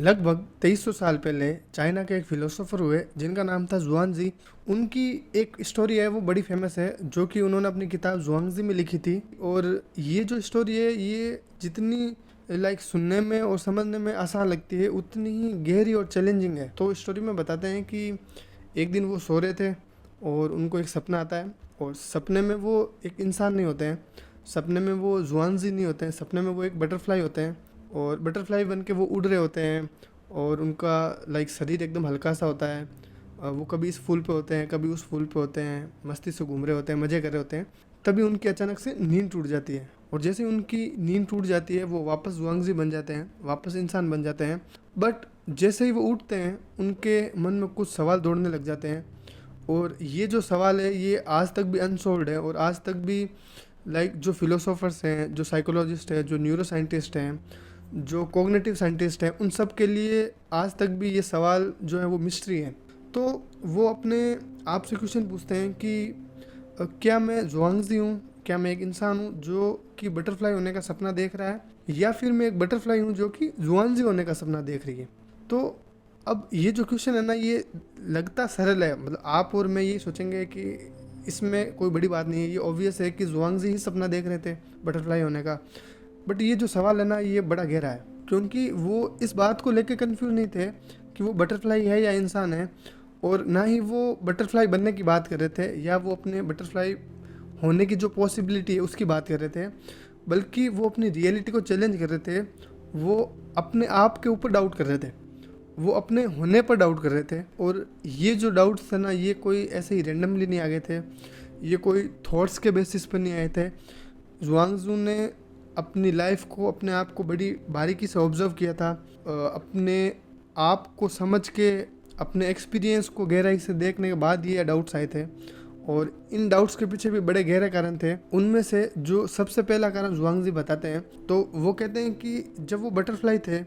लगभग 2300 साल पहले चाइना के एक फिलोसोफर हुए जिनका नाम था जुआनजी। उनकी एक स्टोरी है वो बड़ी फेमस है, जो कि उन्होंने अपनी किताब जुआंगजी में लिखी थी। और ये जो स्टोरी है ये जितनी सुनने में और समझने में आसान लगती है उतनी ही गहरी और चैलेंजिंग है। तो स्टोरी में बताते हैं कि एक दिन वो सो रहे थे और उनको एक सपना आता है। और सपने में वो एक इंसान नहीं होते हैं, सपने में वो जुआनजी नहीं होते हैं, सपने में वो एक बटरफ्लाई होते हैं। और बटरफ्लाई बन के वो उड़ रहे होते हैं और उनका शरीर एकदम हल्का सा होता है। वो कभी इस फूल पे होते हैं, कभी उस फूल पे होते हैं, मस्ती से घूम रहे होते हैं, मज़े कर रहे होते हैं। तभी उनकी अचानक से नींद टूट जाती है और जैसे ही उनकी नींद टूट जाती है वो वापस जुआंगजी बन जाते हैं, वापस इंसान बन जाते हैं। बट जैसे ही वो उठते हैं उनके मन में कुछ सवाल दौड़ने लग जाते हैं। और ये जो सवाल है ये आज तक भी अनसॉल्व्ड है और आज तक भी जो फिलोसोफर्स हैं, जो साइकोलॉजिस्ट हैं, जो न्यूरो साइंटिस्ट हैं, जो कॉग्निटिव साइंटिस्ट हैं, उन सब के लिए आज तक भी ये सवाल जो है वो मिस्ट्री है। तो वो अपने आप से क्वेश्चन पूछते हैं कि क्या मैं जुआंगजी हूँ, क्या मैं एक इंसान हूँ जो कि बटरफ्लाई होने का सपना देख रहा है, या फिर मैं एक बटरफ्लाई हूँ जो कि जुआंगजी होने का सपना देख रही है। तो अब ये जो क्वेश्चन है ना ये लगता सरल है, मतलब आप और मैं ये सोचेंगे कि इसमें कोई बड़ी बात नहीं है, ये ऑब्वियस है कि जुआंगजी ही सपना देख रहे थे बटरफ्लाई होने का। बट ये जो सवाल है ना ये बड़ा गहरा है, क्योंकि वो इस बात को लेकर कंफ्यूज नहीं थे कि वो बटरफ्लाई है या इंसान है। और ना ही वो बटरफ्लाई बनने की बात कर रहे थे या वो अपने बटरफ्लाई होने की जो पॉसिबिलिटी है उसकी बात कर रहे थे, बल्कि वो अपनी रियलिटी को चैलेंज कर रहे थे। वो अपने आप के ऊपर डाउट कर रहे थे, वो अपने होने पर डाउट कर रहे थे। और ये जो डाउट्स थे ना ये कोई ऐसे ही रेंडमली नहीं आ गए थे, ये कोई थॉट्स के बेसिस पर नहीं आए थे। जुआंगजू ने अपनी लाइफ को, अपने आप को बड़ी बारीकी से ऑब्जर्व किया था, अपने आप को समझ के, अपने एक्सपीरियंस को गहराई से देखने के बाद ये डाउट्स आए थे। और इन डाउट्स के पीछे भी बड़े गहरे कारण थे। उनमें से जो सबसे पहला कारण जुआंगजी बताते हैं, तो वो कहते हैं कि जब वो बटरफ्लाई थे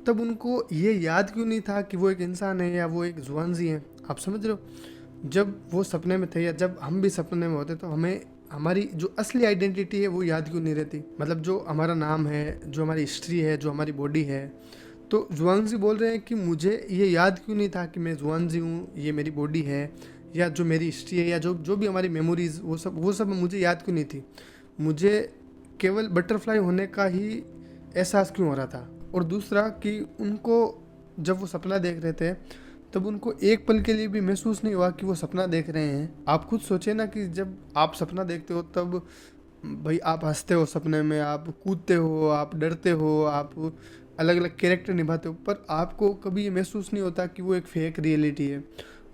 तब उनको ये याद क्यों नहीं था कि वो एक इंसान है या वो एक जुआंजी है। आप समझ रहे हो, जब वो सपने में थे या जब हम भी सपने में होते तो हमें हमारी जो असली आइडेंटिटी है वो याद क्यों नहीं रहती, मतलब जो हमारा नाम है, जो हमारी हिस्ट्री है, जो हमारी बॉडी है। तो जुआंजी बोल रहे हैं कि मुझे ये याद क्यों नहीं था कि मैं जुआंजी हूँ, ये मेरी बॉडी है, या जो मेरी हिस्ट्री है, या जो जो भी हमारी मेमोरीज, वो सब मुझे याद क्यों नहीं थी। मुझे केवल बटरफ्लाई होने का ही एहसास क्यों हो रहा था। और दूसरा कि उनको जब वो सपना देख रहे थे तब उनको एक पल के लिए भी महसूस नहीं हुआ कि वो सपना देख रहे हैं। आप खुद सोचे ना कि जब आप सपना देखते हो तब भाई आप हंसते हो सपने में, आप कूदते हो, आप डरते हो, आप अलग अलग कैरेक्टर निभाते हो, पर आपको कभी ये महसूस नहीं होता कि वो एक फेक रियलिटी है,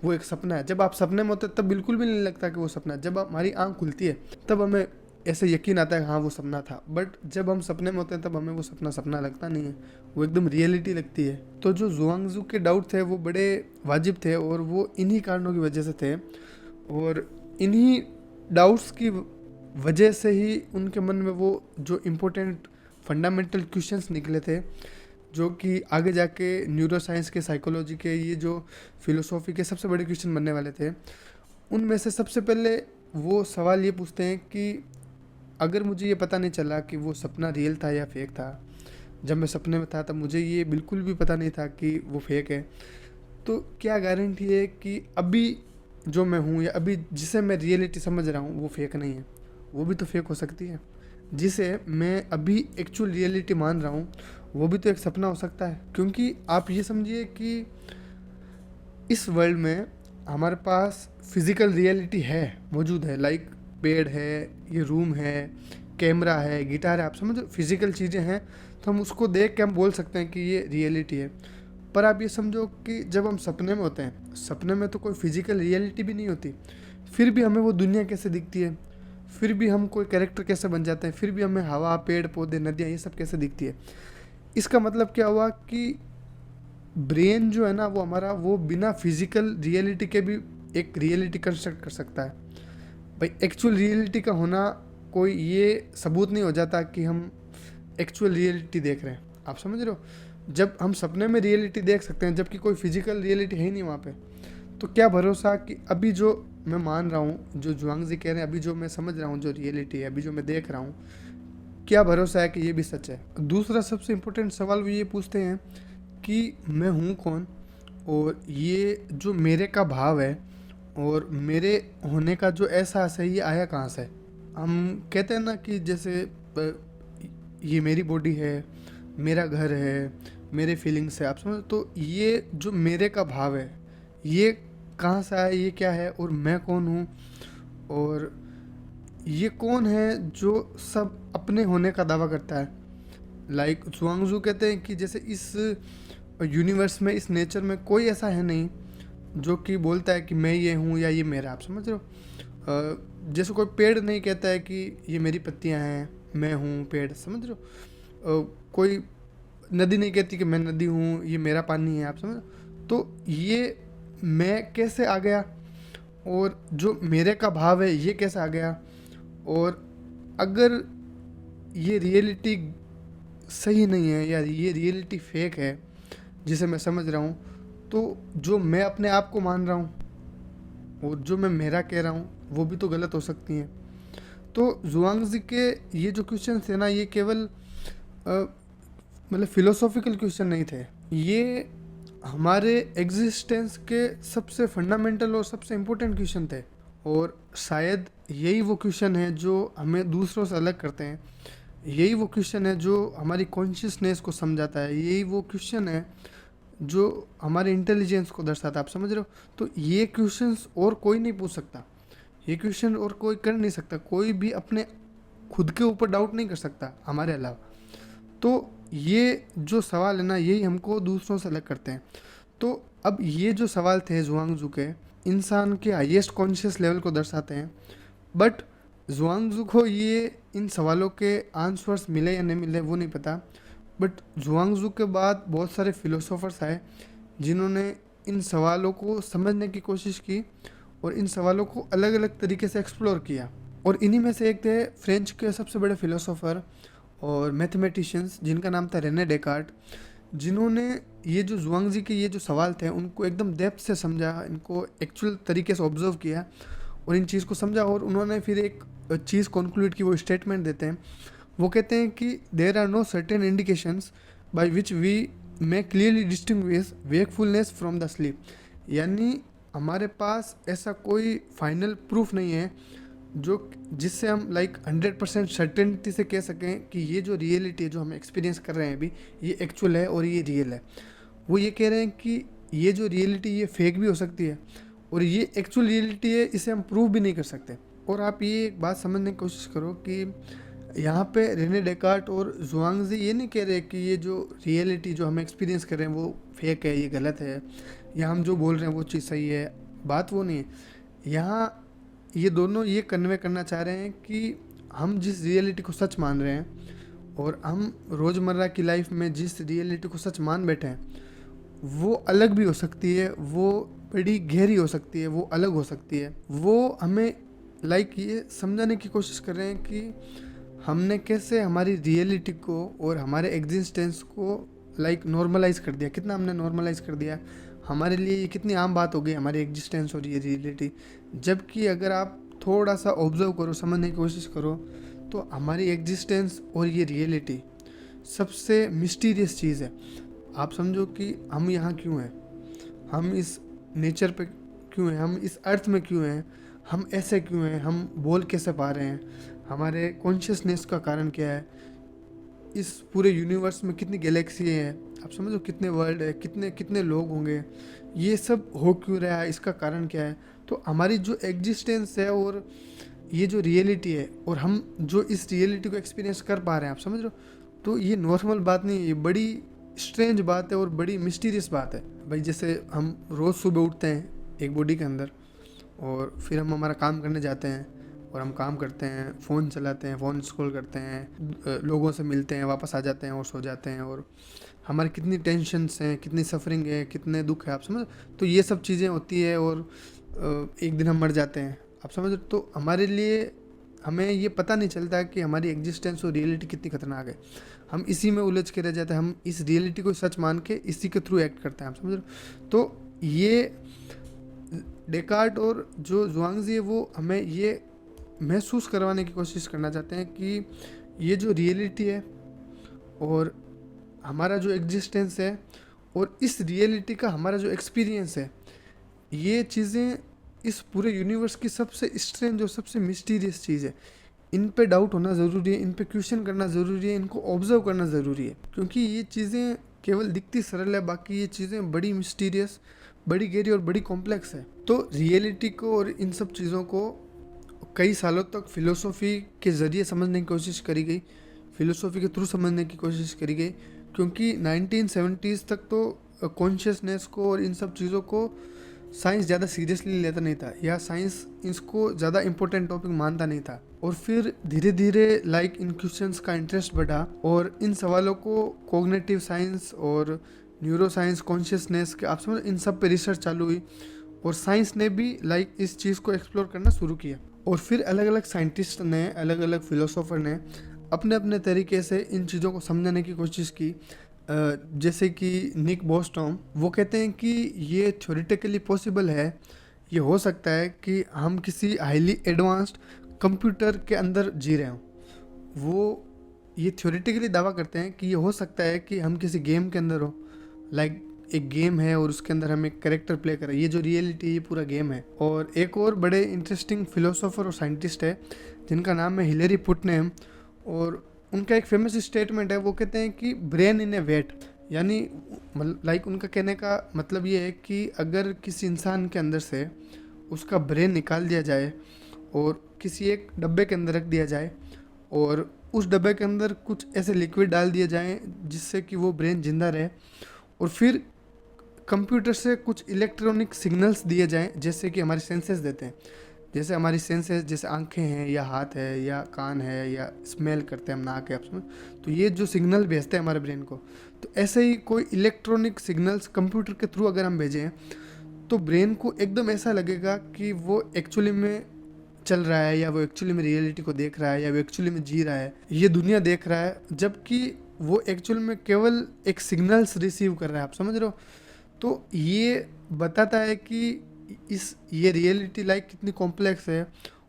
वो एक सपना है। जब आप सपने में होते तब बिल्कुल भी नहीं लगता कि वो सपना है। जब हमारी आँख खुलती है तब हमें ऐसे यकीन आता है हाँ वो सपना था। बट जब हम सपने में होते हैं तब हमें वो सपना सपना लगता नहीं है, वो एकदम रियलिटी लगती है। तो जो जुआंगजू के डाउट थे वो बड़े वाजिब थे और वो इन्हीं कारणों की वजह से थे। और इन्हीं डाउट्स की वजह से ही उनके मन में वो जो इम्पोर्टेंट फंडामेंटल क्वेश्चंस निकले थे, जो कि आगे जाके न्यूरो साइंस के, साइकोलॉजी के, ये जो फिलोसॉफी के सबसे बड़े क्वेश्चन बनने वाले थे। उनमें से सबसे पहले वो सवाल ये पूछते हैं कि अगर मुझे ये पता नहीं चला कि वो सपना रियल था या फेक था, जब मैं सपने में था तब मुझे ये बिल्कुल भी पता नहीं था कि वो फेक है, तो क्या गारंटी है कि अभी जो मैं हूँ या अभी जिसे मैं रियलिटी समझ रहा हूँ वो फेक नहीं है। वो भी तो फेक हो सकती है। जिसे मैं अभी एक्चुअल रियलिटी मान रहा हूँ वो भी तो एक सपना हो सकता है। क्योंकि आप ये समझिए कि इस वर्ल्ड में हमारे पास फिज़िकल रियलिटी है, मौजूद है, पेड़ है, ये रूम है, कैमरा है, गिटार है, आप समझो फिज़िकल चीज़ें हैं, तो हम उसको देख के हम बोल सकते हैं कि ये रियलिटी है। पर आप ये समझो कि जब हम सपने में होते हैं, सपने में तो कोई फिज़िकल रियलिटी भी नहीं होती, फिर भी हमें वो दुनिया कैसे दिखती है, फिर भी हम कोई कैरेक्टर कैसे बन जाते हैं, फिर भी हमें हवा, पेड़ पौधे, नदियाँ, ये सब कैसे दिखती है। इसका मतलब क्या हुआ कि ब्रेन जो है ना वो हमारा, वो बिना फिजिकल रियलिटी के भी एक रियलिटी कंस्ट्रक्ट कर सकता है। भाई एक्चुअल रियलिटी का होना कोई ये सबूत नहीं हो जाता कि हम एक्चुअल रियलिटी देख रहे हैं। आप समझ रहे हो, जब हम सपने में रियलिटी देख सकते हैं जबकि कोई फिजिकल रियलिटी है ही नहीं वहाँ पे, तो क्या भरोसा कि अभी जो मैं मान रहा हूँ, जो जुआंगजी कह रहे हैं, अभी जो मैं समझ रहा हूँ जो रियलिटी है, अभी जो मैं देख रहा हूँ, क्या भरोसा है कि ये भी सच है। दूसरा सबसे इम्पोर्टेंट सवाल वो ये पूछते हैं कि मैं हूँ कौन, और ये जो मेरे का भाव है और मेरे होने का जो एहसास है, ये आया कहाँ से। हम कहते हैं ना कि जैसे ये मेरी बॉडी है, मेरा घर है, मेरे फीलिंग्स है, आप समझ। तो ये जो मेरे का भाव है, ये कहाँ से आया, ये क्या है, और मैं कौन हूँ, और ये कौन है जो सब अपने होने का दावा करता है। लाइक जुआंगजू कहते हैं कि जैसे इस यूनिवर्स में, इस नेचर में कोई ऐसा है नहीं जो कि बोलता है कि मैं ये हूँ या ये मेरा, आप समझ रहे हो। जैसे कोई पेड़ नहीं कहता है कि ये मेरी पत्तियाँ हैं, मैं हूँ पेड़, समझ रहे हो। कोई नदी नहीं कहती कि मैं नदी हूँ, ये मेरा पानी है, आप समझ रहे हो। तो ये मैं कैसे आ गया, और जो मेरे का भाव है ये कैसे आ गया, और अगर ये रियलिटी सही नहीं है या ये रियलिटी फेक है जिसे मैं समझ रहा हूँ, तो जो मैं अपने आप को मान रहा हूँ और जो मैं मेरा कह रहा हूँ वो भी तो गलत हो सकती हैं। तो जुआंगजी के ये जो क्वेश्चन थे ना, ये केवल मतलब फिलोसॉफिकल क्वेश्चन नहीं थे, ये हमारे एग्जिस्टेंस के सबसे फंडामेंटल और सबसे इम्पोर्टेंट क्वेश्चन थे। और शायद यही वो क्वेश्चन है जो हमें दूसरों से अलग करते हैं, यही वो क्वेश्चन है जो हमारी कॉन्शियसनेस को समझाता है, यही वो क्वेश्चन है जो हमारे इंटेलिजेंस को दर्शाता है, आप समझ रहे हो। तो ये क्वेश्चंस और कोई नहीं पूछ सकता, ये क्वेश्चन और कोई कर नहीं सकता, कोई भी अपने खुद के ऊपर डाउट नहीं कर सकता हमारे अलावा। तो ये जो सवाल है ना, यही हमको दूसरों से अलग करते हैं। तो अब ये जो सवाल थे जुआंगजू के, इंसान के हाईएस्ट कॉन्शियस लेवल को दर्शाते हैं। बट जुआंगजू को ये इन सवालों के आंसर्स मिले या नहीं मिले वो नहीं पता। बट जुआंगजू के बाद बहुत सारे फिलोसोफर्स आए जिन्होंने इन सवालों को समझने की कोशिश की और इन सवालों को अलग अलग तरीके से एक्सप्लोर किया। और इन्हीं में से एक थे फ्रेंच के सबसे बड़े फिलोसोफर और मैथमेटिशियंस जिनका नाम था रेने डेकार्ट, जिन्होंने ये जो जुआंगजी के ये जो सवाल थे उनको एकदम डेप्थ से समझा, इनको एक्चुअल तरीके से ऑब्जर्व किया और इन चीज़ को समझा। और उन्होंने फिर एक चीज़ कंक्लूड की, वो स्टेटमेंट देते हैं। वो कहते हैं कि there are no certain indications by which we may clearly distinguish wakefulness from the sleep. यानी हमारे पास ऐसा कोई फाइनल प्रूफ नहीं है जो जिससे हम लाइक 100% सर्टेनिटी से कह सकें कि ये जो रियलिटी है जो हम एक्सपीरियंस कर रहे हैं अभी, ये एक्चुअल है और ये रियल है। वो ये कह रहे हैं कि ये जो रियलिटी ये फेक भी हो सकती है और ये एक्चुअल रियलिटी है, इसे हम प्रूव भी नहीं कर सकते। और आप ये एक बात समझने की कोशिश करो कि यहाँ पे रेने डेकार्ट और जुआंगजी ये नहीं कह रहे कि ये जो रियलिटी जो हम एक्सपीरियंस कर रहे हैं वो फेक है, ये गलत है, या हम जो बोल रहे हैं वो चीज़ सही है। बात वो नहीं है। यहाँ ये दोनों ये कन्वे करना चाह रहे हैं कि हम जिस रियलिटी को सच मान रहे हैं और हम रोज़मर्रा की लाइफ में जिस रियलिटी को सच मान बैठे हैं, वो अलग भी हो सकती है, वो बड़ी गहरी हो सकती है, वो अलग हो सकती है। वो हमें लाइक ये समझाने की कोशिश कर रहे हैं कि हमने कैसे हमारी रियलिटी को और हमारे एग्जिस्टेंस को लाइक नॉर्मलाइज कर दिया, कितना हमने नॉर्मलाइज कर दिया। हमारे लिए ये कितनी आम बात हो गई हमारी एग्जिस्टेंस और ये रियलिटी। जबकि अगर आप थोड़ा सा ऑब्जर्व करो, समझने की कोशिश करो, तो हमारी एग्जिस्टेंस और ये रियलिटी सबसे मिस्टीरियस चीज़ है। आप समझो कि हम यहाँ क्यों हैं, हम इस नेचर पे क्यों हैं, हम इस अर्थ में क्यों हैं, हम ऐसे क्यों हैं, हम बोल कैसे पा रहे हैं, हमारे कॉन्शियसनेस का कारण क्या है, इस पूरे यूनिवर्स में कितनी गैलेक्सी है, आप समझो कितने वर्ल्ड है, कितने कितने लोग होंगे, ये सब हो क्यों रहा है, इसका कारण क्या है। तो हमारी जो एग्जिस्टेंस है और ये जो रियलिटी है और हम जो इस रियलिटी को एक्सपीरियंस कर पा रहे हैं, आप समझ रहे हो, तो ये नॉर्मल बात नहीं है, ये बड़ी स्ट्रेंज बात है और बड़ी मिस्टीरियस बात है। भाई जैसे हम रोज़ सुबह उठते हैं एक बॉडी के अंदर और फिर हम हमारा काम करने जाते हैं और हम काम करते हैं, फ़ोन चलाते हैं, फ़ोन स्क्रॉल करते हैं, लोगों से मिलते हैं, वापस आ जाते हैं और सो जाते हैं, और हमारी कितनी टेंशन्स हैं, कितनी सफरिंग है, कितने दुख है, आप समझ। तो ये सब चीज़ें होती है और एक दिन हम मर जाते हैं, आप समझ। तो हमारे लिए हमें ये पता नहीं चलता कि हमारी एग्जिस्टेंस और रियलिटी कितनी खतरनाक है। हम इसी में उलझ के रह जाते हैं, हम इस रियलिटी को सच मान के इसी के थ्रू एक्ट करते हैं, आप समझ रहे हो। तो ये डेकार्ट और जो जुआंगजी है वो हमें ये महसूस करवाने की कोशिश करना चाहते हैं कि ये जो रियलिटी है और हमारा जो एग्जिस्टेंस है और इस रियलिटी का हमारा जो एक्सपीरियंस है, ये चीज़ें इस पूरे यूनिवर्स की सबसे स्ट्रेंज और सबसे मिस्टीरियस चीज़ है। इन पे डाउट होना ज़रूरी है, इन पे क्वेश्चन करना ज़रूरी है, इनको ऑब्जर्व करना ज़रूरी है, क्योंकि ये चीज़ें केवल दिखती सरल है, बाकी ये चीज़ें बड़ी मिस्टीरियस, बड़ी गहरी और बड़ी कॉम्प्लेक्स है। तो रियलिटी को और इन सब चीज़ों को कई सालों तक फ़िलोसॉफ़ी के ज़रिए समझने की कोशिश करी गई, फ़िलोसॉफ़ी के थ्रू समझने की कोशिश करी गई, क्योंकि 1970s तक तो कॉन्शियसनेस को और इन सब चीज़ों को साइंस ज़्यादा सीरियसली लेता नहीं था, या साइंस इसको ज़्यादा इम्पोर्टेंट टॉपिक मानता नहीं था। और फिर धीरे धीरे इन क्वेश्चंस का इंटरेस्ट बढ़ा और इन सवालों को कॉग्निटिव साइंस और न्यूरो साइंस, कॉन्शियसनेस के आप समझ, इन सब पे रिसर्च चालू हुई और साइंस ने भी इस चीज़ को एक्सप्लोर करना शुरू किया। और फिर अलग अलग साइंटिस्ट ने, अलग अलग फिलोसोफर ने अपने अपने तरीके से इन चीज़ों को समझने की कोशिश की। जैसे कि निक बॉस्टॉम, वो कहते हैं कि ये थ्योरेटिकली पॉसिबल है, ये हो सकता है कि हम किसी हाईली एडवांस्ड कंप्यूटर के अंदर जी रहे हों। वो ये थ्योरेटिकली दावा करते हैं कि ये हो सकता है कि हम किसी गेम के अंदर हो, एक गेम है और उसके अंदर हम एक कैरेक्टर प्ले कर रहे हैं, ये जो रियलिटी है ये पूरा गेम है। और एक और बड़े इंटरेस्टिंग फिलोसोफर और साइंटिस्ट है जिनका नाम है हिलेरी पुटनेम, और उनका एक फेमस स्टेटमेंट है, वो कहते हैं कि ब्रेन इन ए वेट, यानी उनका कहने का मतलब ये है कि अगर किसी इंसान के अंदर से उसका ब्रेन निकाल दिया जाए और किसी एक डब्बे के अंदर रख दिया जाए और उस डब्बे के अंदर कुछ ऐसे लिक्विड डाल दिए जाएं जिससे कि वो ब्रेन जिंदा रहे, और फिर कंप्यूटर से कुछ इलेक्ट्रॉनिक सिग्नल्स दिए जाएं जैसे कि हमारे सेंसेस देते हैं, जैसे हमारी सेंसेस, जैसे आंखें हैं या हाथ है या कान है या स्मेल करते हैं हम, नाक है आप समझ, तो ये जो सिग्नल भेजते हैं हमारे ब्रेन को, तो ऐसे ही कोई इलेक्ट्रॉनिक सिग्नल्स कंप्यूटर के थ्रू अगर हम भेजें तो ब्रेन को एकदम ऐसा लगेगा कि वो एक्चुअली में चल रहा है, या वो एक्चुअली में रियलिटी को देख रहा है, या वो एक्चुअली में जी रहा है, ये दुनिया देख रहा है, जबकि वो एक्चुअल में केवल एक सिग्नल्स रिसीव कर रहा है। आप समझ रहे हो? तो ये बताता है कि ये रियलिटी कितनी कॉम्प्लेक्स है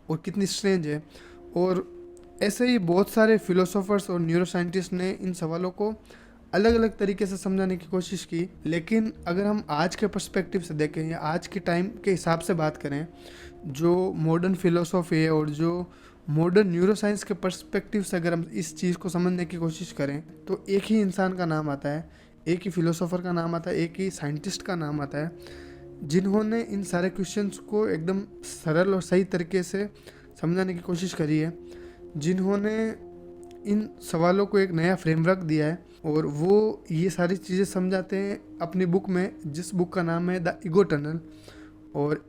और कितनी स्ट्रेंज है। और ऐसे ही बहुत सारे फिलोसोफर्स और न्यूरो साइंटिस्ट ने इन सवालों को अलग अलग तरीके से समझाने की कोशिश की, लेकिन अगर हम आज के पर्सपेक्टिव से देखें या आज के टाइम के हिसाब से बात करें, जो मॉडर्न फिलोसॉफी है और जो मॉडर्न न्यूरो साइंस के पर्सपेक्टिव से अगर हम इस चीज़ को समझने की कोशिश करें तो एक ही इंसान का नाम आता है, एक ही फिलोसोफर का नाम आता है, एक ही साइंटिस्ट का नाम आता है, जिन्होंने इन सारे क्वेश्चंस को एकदम सरल और सही तरीके से समझाने की कोशिश करी है, जिन्होंने इन सवालों को एक नया फ्रेमवर्क दिया है, और वो ये सारी चीज़ें समझाते हैं अपनी बुक में, जिस बुक का नाम है द ईगो टनल। और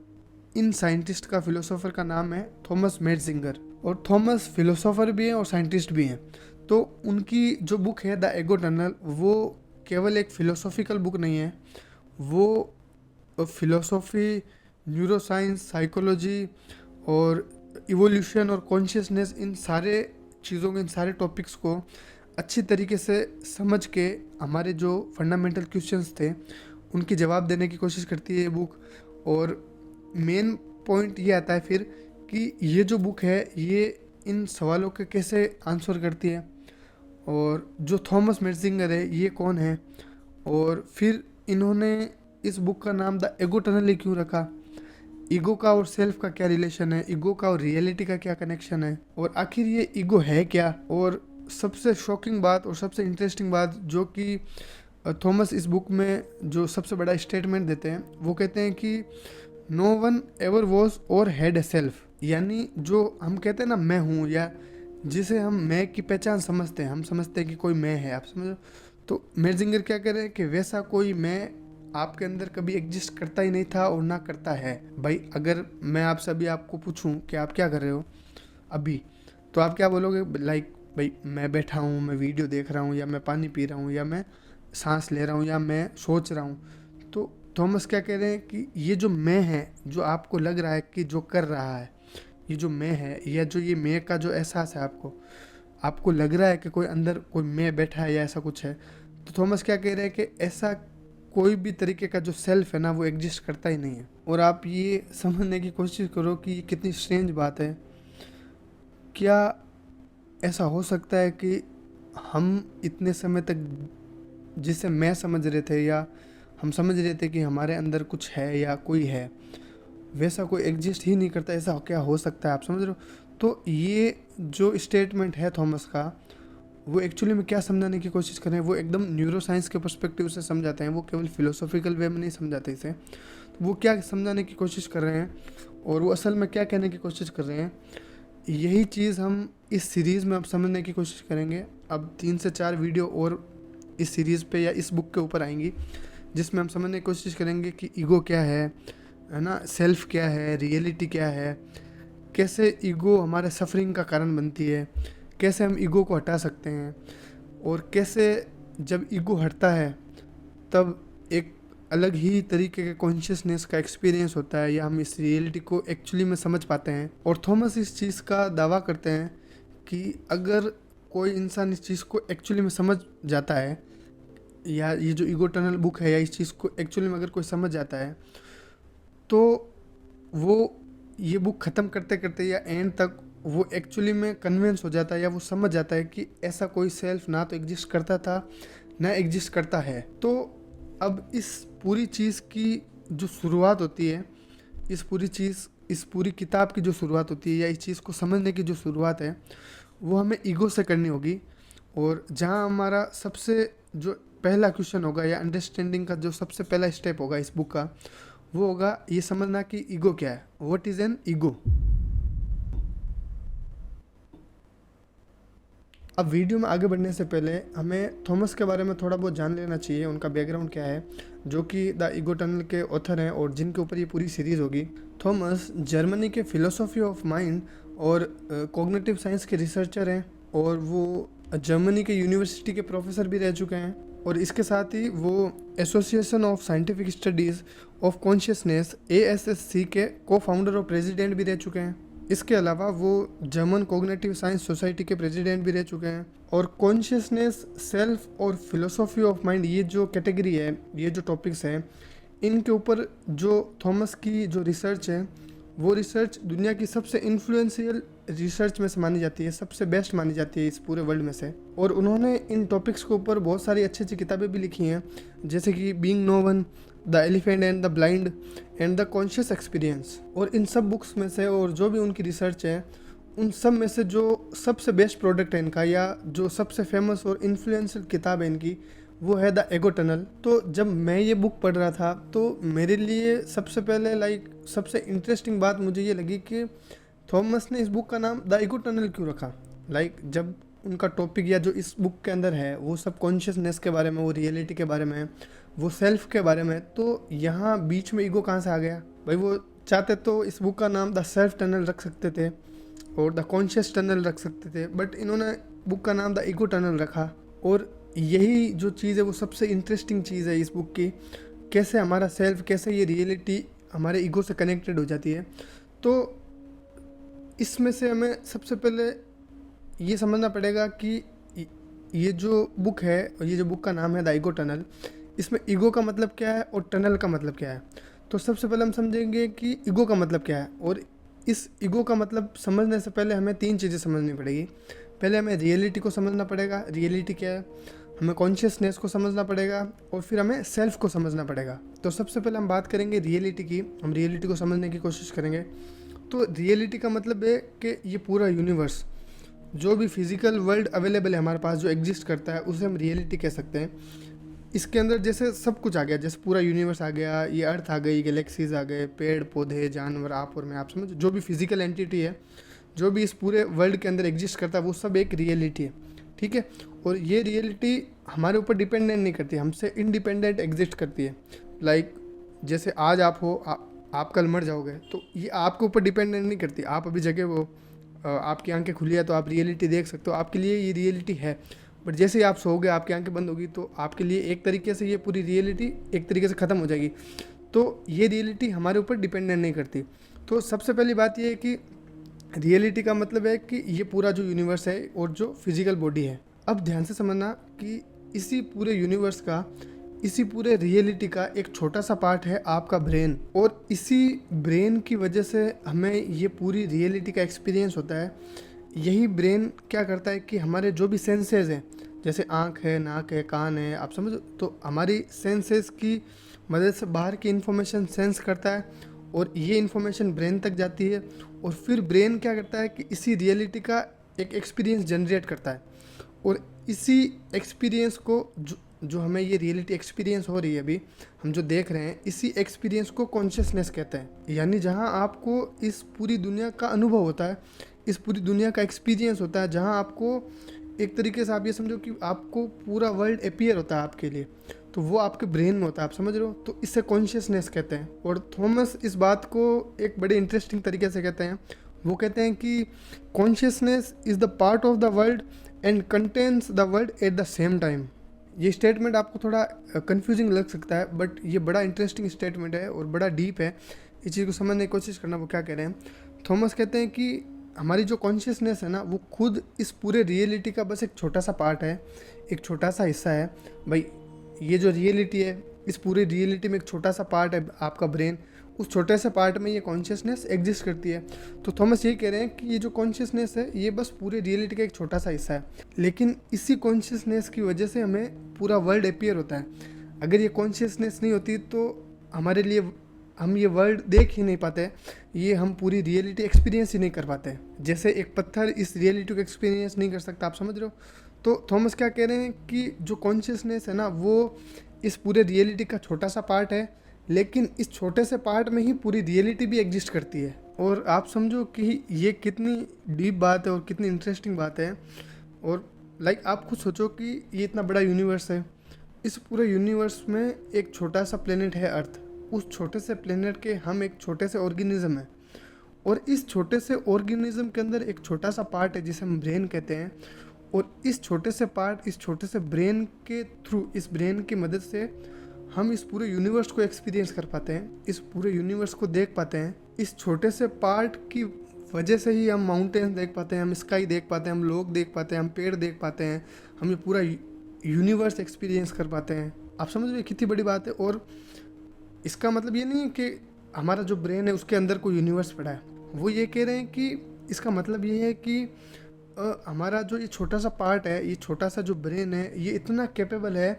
इन साइंटिस्ट का, फिलोसोफर का नाम है थॉमस मेट्जिंगर, और थॉमस फिलोसोफर भी हैं और साइंटिस्ट भी हैं। तो उनकी जो बुक है द ईगो टनल, वो केवल एक फ़िलोसॉफिकल बुक नहीं है, वो फिलोसॉफी, न्यूरो साइंस, साइकोलॉजी और इवोल्यूशन और कॉन्शियसनेस, इन सारे चीज़ों को, इन सारे टॉपिक्स को अच्छी तरीके से समझ के हमारे जो फंडामेंटल क्वेश्चंस थे उनकी जवाब देने की कोशिश करती है ये बुक। और मेन पॉइंट ये आता है फिर कि ये जो बुक है ये इन सवालों के कैसे आंसर करती है, और जो थॉमस मेट्जिंगर है ये कौन है, और फिर इन्होंने इस बुक का नाम द ईगो टनल ही क्यों रखा, ईगो का और सेल्फ का क्या रिलेशन है, ईगो का और रियलिटी का क्या कनेक्शन है, और आखिर ये ईगो है क्या। और सबसे शॉकिंग बात और सबसे इंटरेस्टिंग बात जो कि थॉमस इस बुक में जो सबसे बड़ा स्टेटमेंट देते हैं, वो कहते हैं कि नो वन एवर वॉज और हैड ए सेल्फ, यानी जो हम कहते हैं ना मैं हूँ, या जिसे हम मैं की पहचान समझते हैं, हम समझते हैं कि कोई मैं है, आप समझो, तो मेट्जिंगर क्या कह रहे हैं कि वैसा कोई मैं आपके अंदर कभी एग्जिस्ट करता ही नहीं था और ना करता है। भाई अगर मैं आपसे अभी आपको पूछूं कि आप क्या कर रहे हो अभी, तो आप क्या बोलोगे, भाई मैं बैठा हूँ, मैं वीडियो देख रहा हूँ, या मैं पानी पी रहा हूँ, या मैं सांस ले रहा हूँ, या मैं सोच रहा हूँ। तो थॉमस क्या कह रहे हैं कि ये जो मैं है, जो आपको लग रहा है कि जो कर रहा है, ये जो मैं है, या जो ये मैं का जो एहसास है, आपको लग रहा है कि कोई अंदर कोई मैं बैठा है या ऐसा कुछ है, तो थॉमस क्या कह रहे हैं कि ऐसा कोई भी तरीके का जो सेल्फ है ना, वो एग्जिस्ट करता ही नहीं है। और आप ये समझने की कोशिश करो कि कितनी स्ट्रेंज बात है। क्या ऐसा हो सकता है कि हम इतने समय तक जिसे मैं समझ रहे थे या हम समझ रहे थे कि हमारे अंदर कुछ है या कोई है, वैसा कोई एग्जिस्ट ही नहीं करता, ऐसा क्या हो सकता है, आप समझ रहे हो। तो ये जो स्टेटमेंट है थॉमस का, वो एक्चुअली में क्या समझाने की कोशिश कर रहे हैं, वो एकदम न्यूरो साइंस के पर्सपेक्टिव से समझाते हैं, वो केवल फिलोसॉफिकल वे में नहीं समझाते इसे। तो वो क्या समझाने की कोशिश कर रहे हैं और वो असल में क्या कहने की कोशिश कर रहे हैं, यही चीज़ हम इस सीरीज़ में अब समझने की कोशिश करेंगे। अब 3 से 4 वीडियो और इस सीरीज़ पे या इस बुक के ऊपर आएंगी, जिसमें हम समझने की कोशिश करेंगे कि ईगो क्या है ना, सेल्फ क्या है, रियलिटी क्या है, कैसे ईगो हमारे सफरिंग का कारण बनती है, कैसे हम ईगो को हटा सकते हैं, और कैसे जब ईगो हटता है तब एक अलग ही तरीके के कॉन्शियसनेस का एक्सपीरियंस होता है, या हम इस रियलिटी को एक्चुअली में समझ पाते हैं। और थॉमस इस चीज़ का दावा करते हैं कि अगर कोई इंसान इस चीज़ को एक्चुअली में समझ जाता है, या ये जो ईगो टनल बुक है, या इस चीज़ को एक्चुअली में अगर कोई समझ जाता है, तो वो ये बुक ख़त्म करते करते या एंड तक वो एक्चुअली में कन्विंस हो जाता है, या वो समझ जाता है कि ऐसा कोई सेल्फ ना तो एग्जिस्ट करता था ना एग्जिस्ट करता है। तो अब इस पूरी चीज़ की जो शुरुआत होती है, इस पूरी किताब की जो शुरुआत होती है, या इस चीज़ को समझने की जो शुरुआत है, वो हमें ईगो से करनी होगी। और जहाँ हमारा सबसे जो पहला क्वेश्चन होगा, या अंडरस्टैंडिंग का जो सबसे पहला स्टेप होगा इस बुक का, वो होगा ये समझना कि ईगो क्या है, व्हाट इज़ एन ईगो। अब वीडियो में आगे बढ़ने से पहले हमें थॉमस के बारे में थोड़ा बहुत जान लेना चाहिए, उनका बैकग्राउंड क्या है, जो कि द ईगो टनल के ऑथर हैं और जिनके ऊपर ये पूरी सीरीज़ होगी। थॉमस जर्मनी के फिलोसॉफी ऑफ माइंड और कॉग्निटिव साइंस के रिसर्चर हैं, और वो जर्मनी के यूनिवर्सिटी के प्रोफेसर भी रह चुके हैं, और इसके साथ ही वो association of scientific studies of consciousness ASSC के को फाउंडर और प्रेसिडेंट भी रह चुके हैं। इसके अलावा वो जर्मन कॉग्निटिव साइंस सोसाइटी के प्रेसिडेंट भी रह चुके हैं। और कॉन्शियसनेस, सेल्फ और फिलोसॉफी ऑफ माइंड, ये जो कैटेगरी है, ये जो टॉपिक्स हैं, इनके ऊपर जो थॉमस की जो रिसर्च है, वो रिसर्च दुनिया की सबसे इन्फ्लुएंशियल रिसर्च में से मानी जाती है, सबसे बेस्ट मानी जाती है इस पूरे वर्ल्ड में से। और उन्होंने इन टॉपिक्स के ऊपर बहुत सारी अच्छी अच्छी किताबें भी लिखी हैं, जैसे कि being no one, the elephant and the blind and the conscious experience. और इन सब बुक्स में से और जो भी उनकी रिसर्च है, उन सब में से जो सबसे बेस्ट प्रोडक्ट है इनका, या जो सबसे फेमस और इन्फ्लुएंशियल किताब है इनकी, वो है द ईगो टनल। तो जब मैं ये बुक पढ़ रहा था, तो मेरे लिए सबसे पहले सबसे इंटरेस्टिंग बात मुझे ये लगी कि थॉमस ने इस बुक का नाम द ईगो टनल क्यों रखा। जब उनका टॉपिक या जो इस बुक के अंदर है वो सब कॉन्शियसनेस के बारे में, वो रियलिटी के बारे में, वो सेल्फ के बारे में, तो यहाँ बीच में ईगो कहाँ से आ गया भाई। वो चाहते तो इस बुक का नाम द सेल्फ टनल रख सकते थे और द कॉन्शियस टनल रख सकते थे, बट इन्होंने बुक का नाम द ईगो टनल रखा। और यही जो चीज़ है वो सबसे इंटरेस्टिंग चीज़ है इस बुक की, कैसे हमारा सेल्फ, कैसे ये रियलिटी हमारे ईगो से कनेक्टेड हो जाती है। तो इसमें से हमें सबसे पहले ये समझना पड़ेगा कि ये जो बुक है, और ये जो बुक का नाम है द ईगो टनल, इसमें ईगो का मतलब क्या है और टनल का मतलब क्या है। तो सबसे पहले हम समझेंगे कि ईगो का मतलब क्या है, और इस ईगो का मतलब समझने से पहले हमें 3 चीज़ें समझनी पड़ेगी। पहले हमें रियलिटी को समझना पड़ेगा, रियलिटी क्या है, हमें कॉन्शियसनेस को समझना पड़ेगा, और फिर हमें सेल्फ को समझना पड़ेगा। तो सबसे पहले हम बात करेंगे रियलिटी की, हम रियलिटी को समझने की कोशिश करेंगे। तो रियलिटी का मतलब है कि ये पूरा यूनिवर्स, जो भी फिजिकल वर्ल्ड अवेलेबल है हमारे पास, जो एग्जिस्ट करता है, उसे हम रियलिटी कह सकते हैं। इसके अंदर जैसे सब कुछ आ गया, जैसे पूरा यूनिवर्स आ गया, ये अर्थ आ गई, गैलेक्सीज आ गए, पेड़ पौधे, जानवर, आप और मैं, आप समझ, जो भी फिजिकल एंटिटी है, जो भी इस पूरे वर्ल्ड के अंदर एग्जिस्ट करता है, वो सब एक रियलिटी है, ठीक है। और ये रियलिटी हमारे ऊपर डिपेंडेंट नहीं करती, हमसे इंडिपेंडेंट एग्जिस्ट करती है। जैसे आज आप हो, आप कल मर जाओगे, तो ये आपके ऊपर डिपेंडेंट नहीं करती। आप अभी जगह वो, आपकी आंखें खुली है तो आप रियलिटी देख सकते हो, आपके लिए ये रियलिटी है। बट जैसे ही आप सोओगे, आपकी आंखें बंद होगी, तो आपके लिए एक तरीके से ये पूरी रियलिटी एक तरीके से ख़त्म हो जाएगी। तो ये रियलिटी हमारे ऊपर डिपेंडेंट नहीं करती। तो सबसे पहली बात ये है कि रियलिटी का मतलब है कि ये पूरा जो यूनिवर्स है और जो फिजिकल बॉडी है। अब ध्यान से समझना कि इसी पूरे यूनिवर्स का, इसी पूरे रियलिटी का एक छोटा सा पार्ट है आपका ब्रेन, और इसी ब्रेन की वजह से हमें ये पूरी रियलिटी का एक्सपीरियंस होता है। यही ब्रेन क्या करता है कि हमारे जो भी सेंसेस हैं, जैसे आँख है, नाक है, कान है, आप समझ। तो हमारी सेंसेस की मदद से बाहर की इन्फॉर्मेशन सेंस करता है और ये इन्फॉर्मेशन ब्रेन तक जाती है, और फिर ब्रेन क्या करता है कि इसी रियलिटी का एक एक्सपीरियंस जनरेट करता है, और इसी एक्सपीरियंस को जो हमें ये रियलिटी एक्सपीरियंस हो रही है अभी हम जो देख रहे हैं, इसी एक्सपीरियंस को कॉन्शियसनेस कहते हैं। यानी जहाँ आपको इस पूरी दुनिया का अनुभव होता है, इस पूरी दुनिया का एक्सपीरियंस होता है, जहाँ आपको एक तरीके से आप ये समझो कि आपको पूरा वर्ल्ड अपीयर होता है आपके लिए, तो वो आपके ब्रेन में होता है, आप समझ रहे हो। तो इससे कॉन्शियसनेस कहते हैं। और थॉमस इस बात को एक बड़े इंटरेस्टिंग तरीके से कहते हैं। वो कहते हैं कि consciousness is the part of the world and contains the world at the same time. ये स्टेटमेंट आपको थोड़ा कंफ्यूजिंग लग सकता है, बट ये बड़ा इंटरेस्टिंग स्टेटमेंट है और बड़ा डीप है। इस चीज़ को समझने की कोशिश करना, वो क्या कह रहे हैं। थॉमस कहते हैं कि हमारी जो कॉन्शियसनेस है ना, वो खुद इस पूरे रियलिटी का बस एक छोटा सा पार्ट है, एक छोटा सा हिस्सा है। भाई ये जो रियलिटी है, इस पूरी रियलिटी में एक छोटा सा पार्ट है आपका ब्रेन, उस छोटे से पार्ट में ये कॉन्शियसनेस एग्जिस्ट करती है। तो थॉमस ये कह रहे हैं कि ये जो कॉन्शियसनेस है, ये बस पूरे रियलिटी का एक छोटा सा हिस्सा है, लेकिन इसी कॉन्शियसनेस की वजह से हमें पूरा वर्ल्ड अपीयर होता है। अगर ये कॉन्शियसनेस नहीं होती तो हमारे लिए हम ये वर्ल्ड देख ही नहीं पाते, ये हम पूरी रियलिटी एक्सपीरियंस ही नहीं कर पाते। जैसे एक पत्थर इस रियलिटी को एक्सपीरियंस नहीं कर सकता, आप समझ रहे हो। तो थॉमस क्या कह रहे हैं कि जो कॉन्शियसनेस है ना, वो इस पूरे रियलिटी का छोटा सा पार्ट है, लेकिन इस छोटे से पार्ट में ही पूरी रियलिटी भी एग्जिस्ट करती है। और आप समझो कि ये कितनी डीप बात है और कितनी इंटरेस्टिंग बात है। और आप खुद सोचो कि ये इतना बड़ा यूनिवर्स है, इस पूरे यूनिवर्स में एक छोटा सा प्लेनेट है अर्थ, उस छोटे से प्लेनेट के हम एक छोटे से ऑर्गेनिज्म हैं, और इस छोटे से ऑर्गेनिज्म के अंदर एक छोटा सा पार्ट है जिसे हम ब्रेन कहते हैं। और इस छोटे से पार्ट, इस छोटे से ब्रेन के थ्रू, इस ब्रेन की मदद से हम इस पूरे यूनिवर्स को एक्सपीरियंस कर पाते हैं, इस पूरे यूनिवर्स को देख पाते हैं। इस छोटे से पार्ट की वजह से ही हम माउंटेन्स देख पाते हैं, हम स्काई देख पाते हैं, हम लोग देख पाते हैं, हम पेड़ देख पाते हैं, हम ये पूरा यूनिवर्स एक्सपीरियंस कर पाते हैं। आप समझ रहे कितनी बड़ी बात है। और इसका मतलब ये नहीं है कि हमारा जो ब्रेन है उसके अंदर कोई यूनिवर्स पड़ा है। वो ये कह रहे हैं कि इसका मतलब ये है कि हमारा जो ये छोटा सा पार्ट है, ये छोटा सा जो ब्रेन है, ये इतना कैपेबल है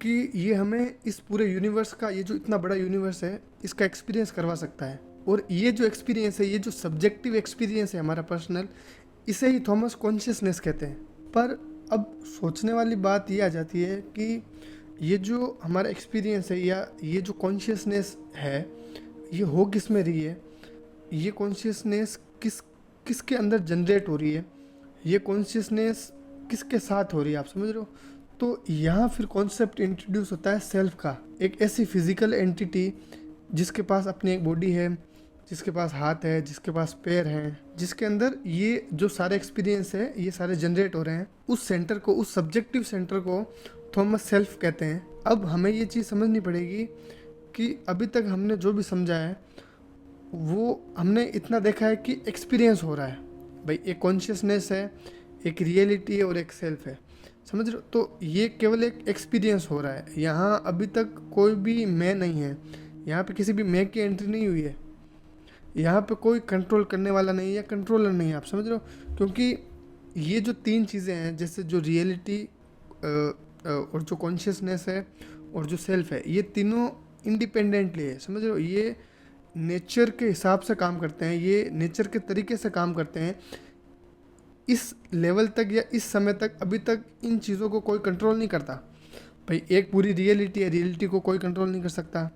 कि ये हमें इस पूरे यूनिवर्स का, ये जो इतना बड़ा यूनिवर्स है, इसका एक्सपीरियंस करवा सकता है। और ये जो एक्सपीरियंस है, ये जो सब्जेक्टिव एक्सपीरियंस है हमारा पर्सनल, इसे ही थॉमस कॉन्शियसनेस कहते हैं। पर अब सोचने वाली बात ये आ जाती है कि ये जो हमारा एक्सपीरियंस है या ये जो कॉन्शियसनेस है, ये हो किस में रही है, ये कॉन्शियसनेस किसके अंदर जनरेट हो रही है, ये कॉन्शियसनेस किसके साथ हो रही है, आप समझ रहे हो। तो यहाँ फिर कॉन्सेप्ट इंट्रोड्यूस होता है सेल्फ का, एक ऐसी फिजिकल एंटिटी जिसके पास अपनी एक बॉडी है, जिसके पास हाथ है, जिसके पास पैर हैं, जिसके अंदर ये जो सारे एक्सपीरियंस है ये सारे जनरेट हो रहे हैं। उस सेंटर को, उस सब्जेक्टिव सेंटर को थॉमस सेल्फ कहते हैं। अब हमें ये चीज़ समझनी पड़ेगी कि अभी तक हमने जो भी समझा है वो हमने इतना देखा है कि एक्सपीरियंस हो रहा है। भाई एक कॉन्शियसनेस है, एक रियलिटी है और एक सेल्फ है, समझ रहे हो। तो ये केवल एक एक्सपीरियंस हो रहा है। यहाँ अभी तक कोई भी मैं नहीं है, यहाँ पे किसी भी मैं की एंट्री नहीं हुई है, यहाँ पे कोई कंट्रोल करने वाला नहीं है या कंट्रोलर नहीं है, आप समझ रहे हो। क्योंकि ये जो तीन चीज़ें हैं, जैसे जो रियलिटी और जो कॉन्शियसनेस है और जो सेल्फ है, ये तीनों इंडिपेंडेंटली है, समझ रहे हो। ये नेचर के हिसाब से काम करते हैं, ये नेचर के तरीके से काम करते हैं। इस लेवल तक या इस समय तक अभी तक इन चीज़ों को कोई कंट्रोल नहीं करता। भाई एक पूरी रियलिटी है, रियलिटी को कोई कंट्रोल नहीं कर सकता।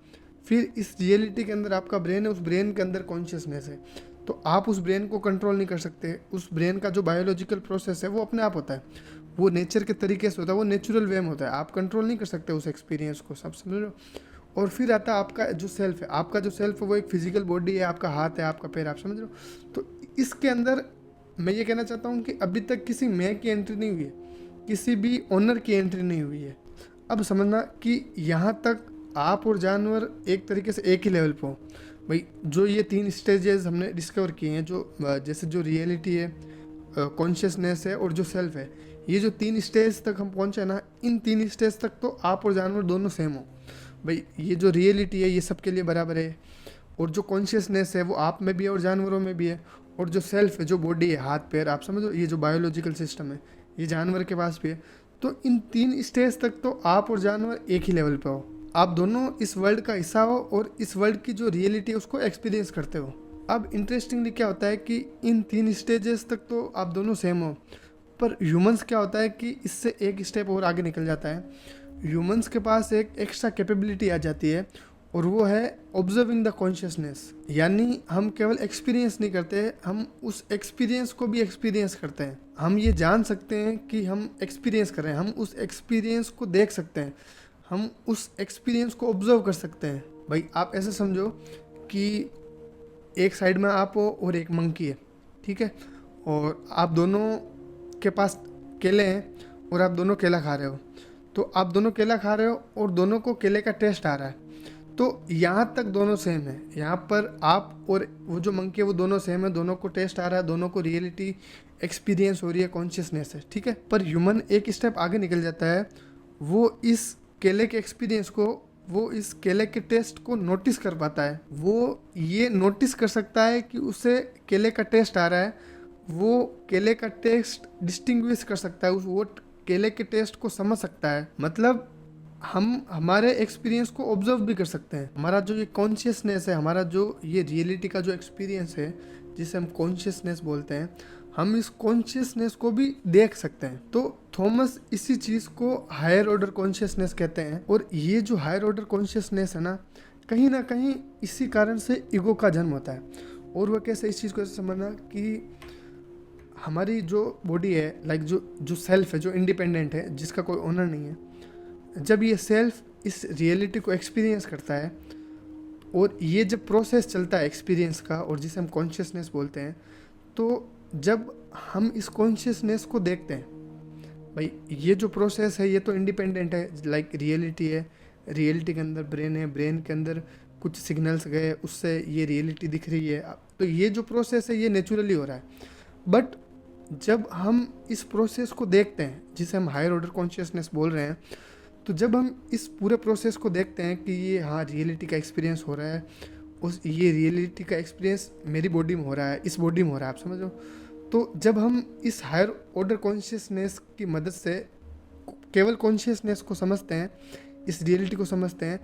फिर इस रियलिटी के अंदर आपका ब्रेन है, उस ब्रेन के अंदर कॉन्शियसनेस है, तो आप उस ब्रेन को कंट्रोल नहीं कर सकते। उस ब्रेन का जो बायोलॉजिकल प्रोसेस है वो अपने आप होता है, वो नेचर के तरीके से होता है, वो नेचुरल वे में होता है, आप कंट्रोल नहीं कर सकते उस एक्सपीरियंस को, सब समझ लो। और फिर आता है आपका जो सेल्फ है, आपका जो सेल्फ है वो एक फिजिकल बॉडी है, आपका हाथ है, आपका पैर, आप समझ लो। तो इसके अंदर मैं ये कहना चाहता हूँ कि अभी तक किसी मैं की एंट्री नहीं हुई है, किसी भी ओनर की एंट्री नहीं हुई है। अब समझना कि यहाँ तक आप और जानवर एक तरीके से एक ही लेवल पर हो। भाई जो ये तीन स्टेजेस हमने डिस्कवर किए हैं, जो जैसे जो रियलिटी है, कॉन्शियसनेस है और जो सेल्फ है, ये जो तीन स्टेज तक हम पहुँचे ना, इन तीन स्टेज तक तो आप और जानवर दोनों सेम हो। भाई ये जो रियलिटी है ये सबके लिए बराबर है, और जो कॉन्शियसनेस है वो आप में भी है और जानवरों में भी है, और जो सेल्फ है, जो बॉडी है, हाथ पैर, आप समझो, ये जो बायोलॉजिकल सिस्टम है ये जानवर के पास भी है। तो इन 3 स्टेज तक तो आप और जानवर एक ही लेवल पे हो, आप दोनों इस वर्ल्ड का हिस्सा हो और इस वर्ल्ड की जो रियलिटी है उसको एक्सपीरियंस करते हो। अब इंटरेस्टिंगली क्या होता है कि इन 3 स्टेजेस तक तो आप दोनों सेम हो, पर ह्यूमंस क्या होता है कि इससे एक स्टेप और आगे निकल जाता है। ह्यूमंस के पास एक एक्स्ट्रा कैपेबिलिटी आ जाती है और वो है ऑब्जर्विंग द कॉन्शियसनेस। यानी हम केवल एक्सपीरियंस नहीं करते, हम उस एक्सपीरियंस को भी एक्सपीरियंस करते हैं। हम ये जान सकते हैं कि हम एक्सपीरियंस कर रहे हैं, हम उस एक्सपीरियंस को देख सकते हैं, हम उस एक्सपीरियंस को ऑब्जर्व कर सकते हैं। भाई आप ऐसे समझो कि एक साइड में आप हो और एक मंकी है, ठीक है, और आप दोनों के पास केले हैं और आप दोनों केला खा रहे हो। तो आप दोनों केला खा रहे हो और दोनों को केले का टेस्ट आ रहा है, तो यहाँ तक दोनों सेम है। यहाँ पर आप और वो जो मंकी है वो दोनों सेम है, दोनों को टेस्ट आ रहा है, दोनों को रियलिटी एक्सपीरियंस हो रही है, कॉन्शियसनेस है, ठीक है। पर ह्यूमन एक स्टेप आगे निकल जाता है, वो इस केले के एक्सपीरियंस को, वो इस केले के टेस्ट को नोटिस कर पाता है। वो ये नोटिस कर सकता है कि उसे केले का टेस्ट आ रहा है, वो केले का टेस्ट डिस्टिंग्विश कर सकता है, वो केले के टेस्ट को समझ सकता है। मतलब हम हमारे एक्सपीरियंस को ऑब्जर्व भी कर सकते हैं। हमारा जो ये कॉन्शियसनेस है, हमारा जो ये रियलिटी का जो एक्सपीरियंस है जिसे हम कॉन्शियसनेस बोलते हैं, हम इस कॉन्शियसनेस को भी देख सकते हैं। तो थॉमस इसी चीज़ को हायर ऑर्डर कॉन्शियसनेस कहते हैं। और ये जो हायर ऑर्डर कॉन्शियसनेस है ना कहीं इसी कारण से ईगो का जन्म होता है। और वह कैसे, इस चीज़ को ऐसे समझना कि हमारी जो बॉडी है, लाइक जो सेल्फ है, जो इंडिपेंडेंट है, जिसका कोई ओनर नहीं है, जब ये सेल्फ इस रियलिटी को एक्सपीरियंस करता है और ये जब प्रोसेस चलता है एक्सपीरियंस का और जिसे हम कॉन्शियसनेस बोलते हैं, तो जब हम इस कॉन्शियसनेस को देखते हैं, भाई ये जो प्रोसेस है ये तो इंडिपेंडेंट है, लाइक रियलिटी है, रियलिटी के अंदर ब्रेन है, ब्रेन के अंदर कुछ सिग्नल्स गए, उससे ये रियलिटी दिख रही है। तो ये जो प्रोसेस है ये नेचुरली हो रहा है। बट जब हम इस प्रोसेस को देखते हैं जिसे हम हायर ऑर्डर कॉन्शियसनेस बोल रहे हैं, तो जब हम इस पूरे प्रोसेस को देखते हैं कि ये हाँ रियलिटी का एक्सपीरियंस हो रहा है, उस ये रियलिटी का एक्सपीरियंस मेरी बॉडी में हो रहा है, इस बॉडी में हो रहा है, आप समझो। तो जब हम इस हायर ऑर्डर कॉन्शियसनेस की मदद से केवल कॉन्शियसनेस को समझते हैं, इस रियलिटी को समझते हैं,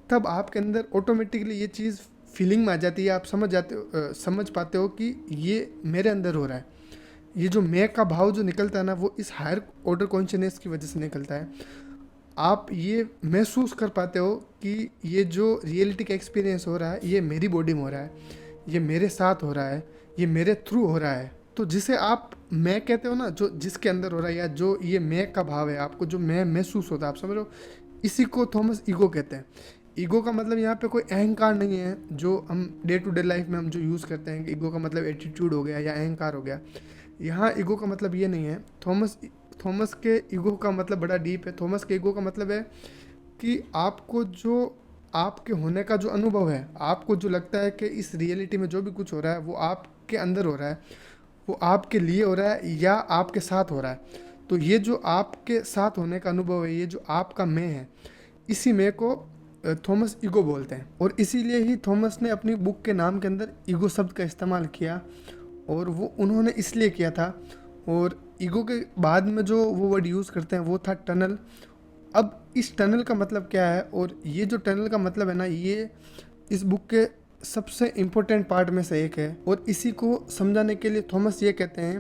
तब आपके अंदर ऑटोमेटिकली ये चीज़ फीलिंग में आ जाती है। आप समझ पाते हो कि ये मेरे अंदर हो रहा है। ये जो मैं का भाव जो निकलता है ना, वो इस हायर ऑर्डर कॉन्शियसनेस की वजह से निकलता है। आप ये महसूस कर पाते हो कि ये जो रियलिटी का एक्सपीरियंस हो रहा है ये मेरी बॉडी में हो रहा है, ये मेरे साथ हो रहा है, ये मेरे थ्रू हो रहा है। तो जिसे आप मैं कहते हो ना, जो जिसके अंदर हो रहा है, या जो ये मैं का भाव है, आपको जो मैं महसूस होता है, आप समझ लो, इसी को थॉमस ईगो कहते हैं। ईगो का मतलब यहाँ पे कोई अहंकार नहीं है जो हम डे टू डे लाइफ में हम जो यूज़ करते हैं कि ईगो का मतलब एटीट्यूड हो गया या अहंकार हो गया। यहाँ ईगो का मतलब ये नहीं है। थॉमस के ईगो का मतलब बड़ा डीप है। थॉमस के ईगो का मतलब है कि आपको जो आपके होने का जो अनुभव है, आपको जो लगता है कि इस रियलिटी में जो भी कुछ हो रहा है वो आपके अंदर हो रहा है, वो आपके लिए हो रहा है या आपके साथ हो रहा है। तो ये जो आपके साथ होने का अनुभव है, ये जो आपका मैं है, इसी मैं को थॉमस ईगो बोलते हैं। और इसीलिए ही थॉमस ने अपनी बुक के नाम के अंदर ईगो शब्द का इस्तेमाल किया, और वो उन्होंने इसलिए किया था। और ईगो के बाद में जो वो वर्ड यूज़ करते हैं वो था टनल। अब इस टनल का मतलब क्या है, और ये जो टनल का मतलब है ना, ये इस बुक के सबसे इम्पोर्टेंट पार्ट में से एक है। और इसी को समझाने के लिए थॉमस ये कहते हैं